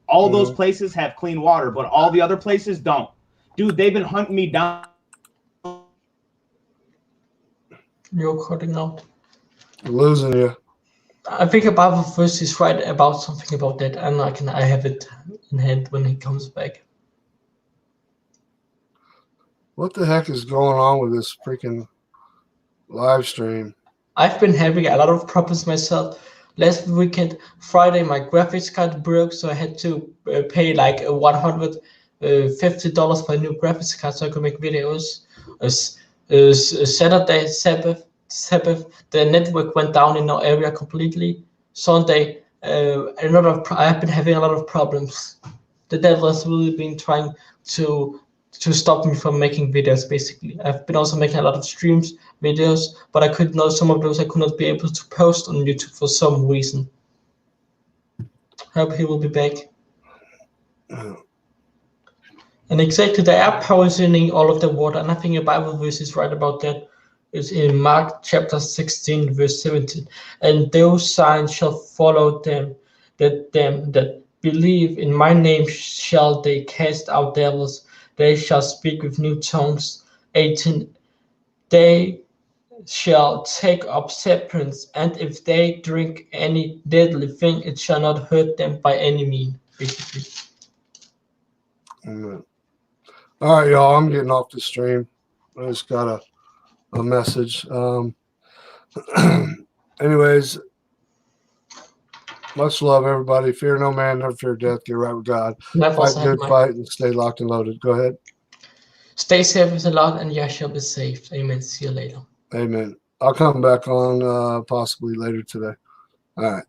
All those places have clean water, but all the other places don't. Dude, they've been hunting me down. You're cutting out. I'm losing you. I think Bible verse is right about something about that, and I have it in hand when he comes back. What the heck is going on with this freaking live stream? I've been having a lot of problems myself. Last weekend, Friday, my graphics card broke, so I had to pay like $150 for a new graphics card so I could make videos. Saturday, Sabbath, the network went down in our area completely. Sunday, I've been having a lot of problems. The devil has really been trying to stop me from making videos, basically. I've been also making a lot of streams, videos, but I could not, some of those I could not be able to post on YouTube for some reason. Hope he will be back. And exactly, they are poisoning all of the water, and I think the Bible verse is right about that. It's in Mark chapter 16, verse 17. And those signs shall follow them that believe in my name shall they cast out devils. They shall speak with new tongues. 18, they shall take up serpents, and if they drink any deadly thing, it shall not hurt them by any means, basically. Amen. All right, y'all. I'm getting off the stream. I just got a message. Anyways, much love, everybody. Fear no man, never fear death. Get right with God. Fight good fight and stay locked and loaded. Go ahead. Stay safe with the Lord, and you shall be saved. Amen. See you later. Amen. I'll come back on possibly later today. All right.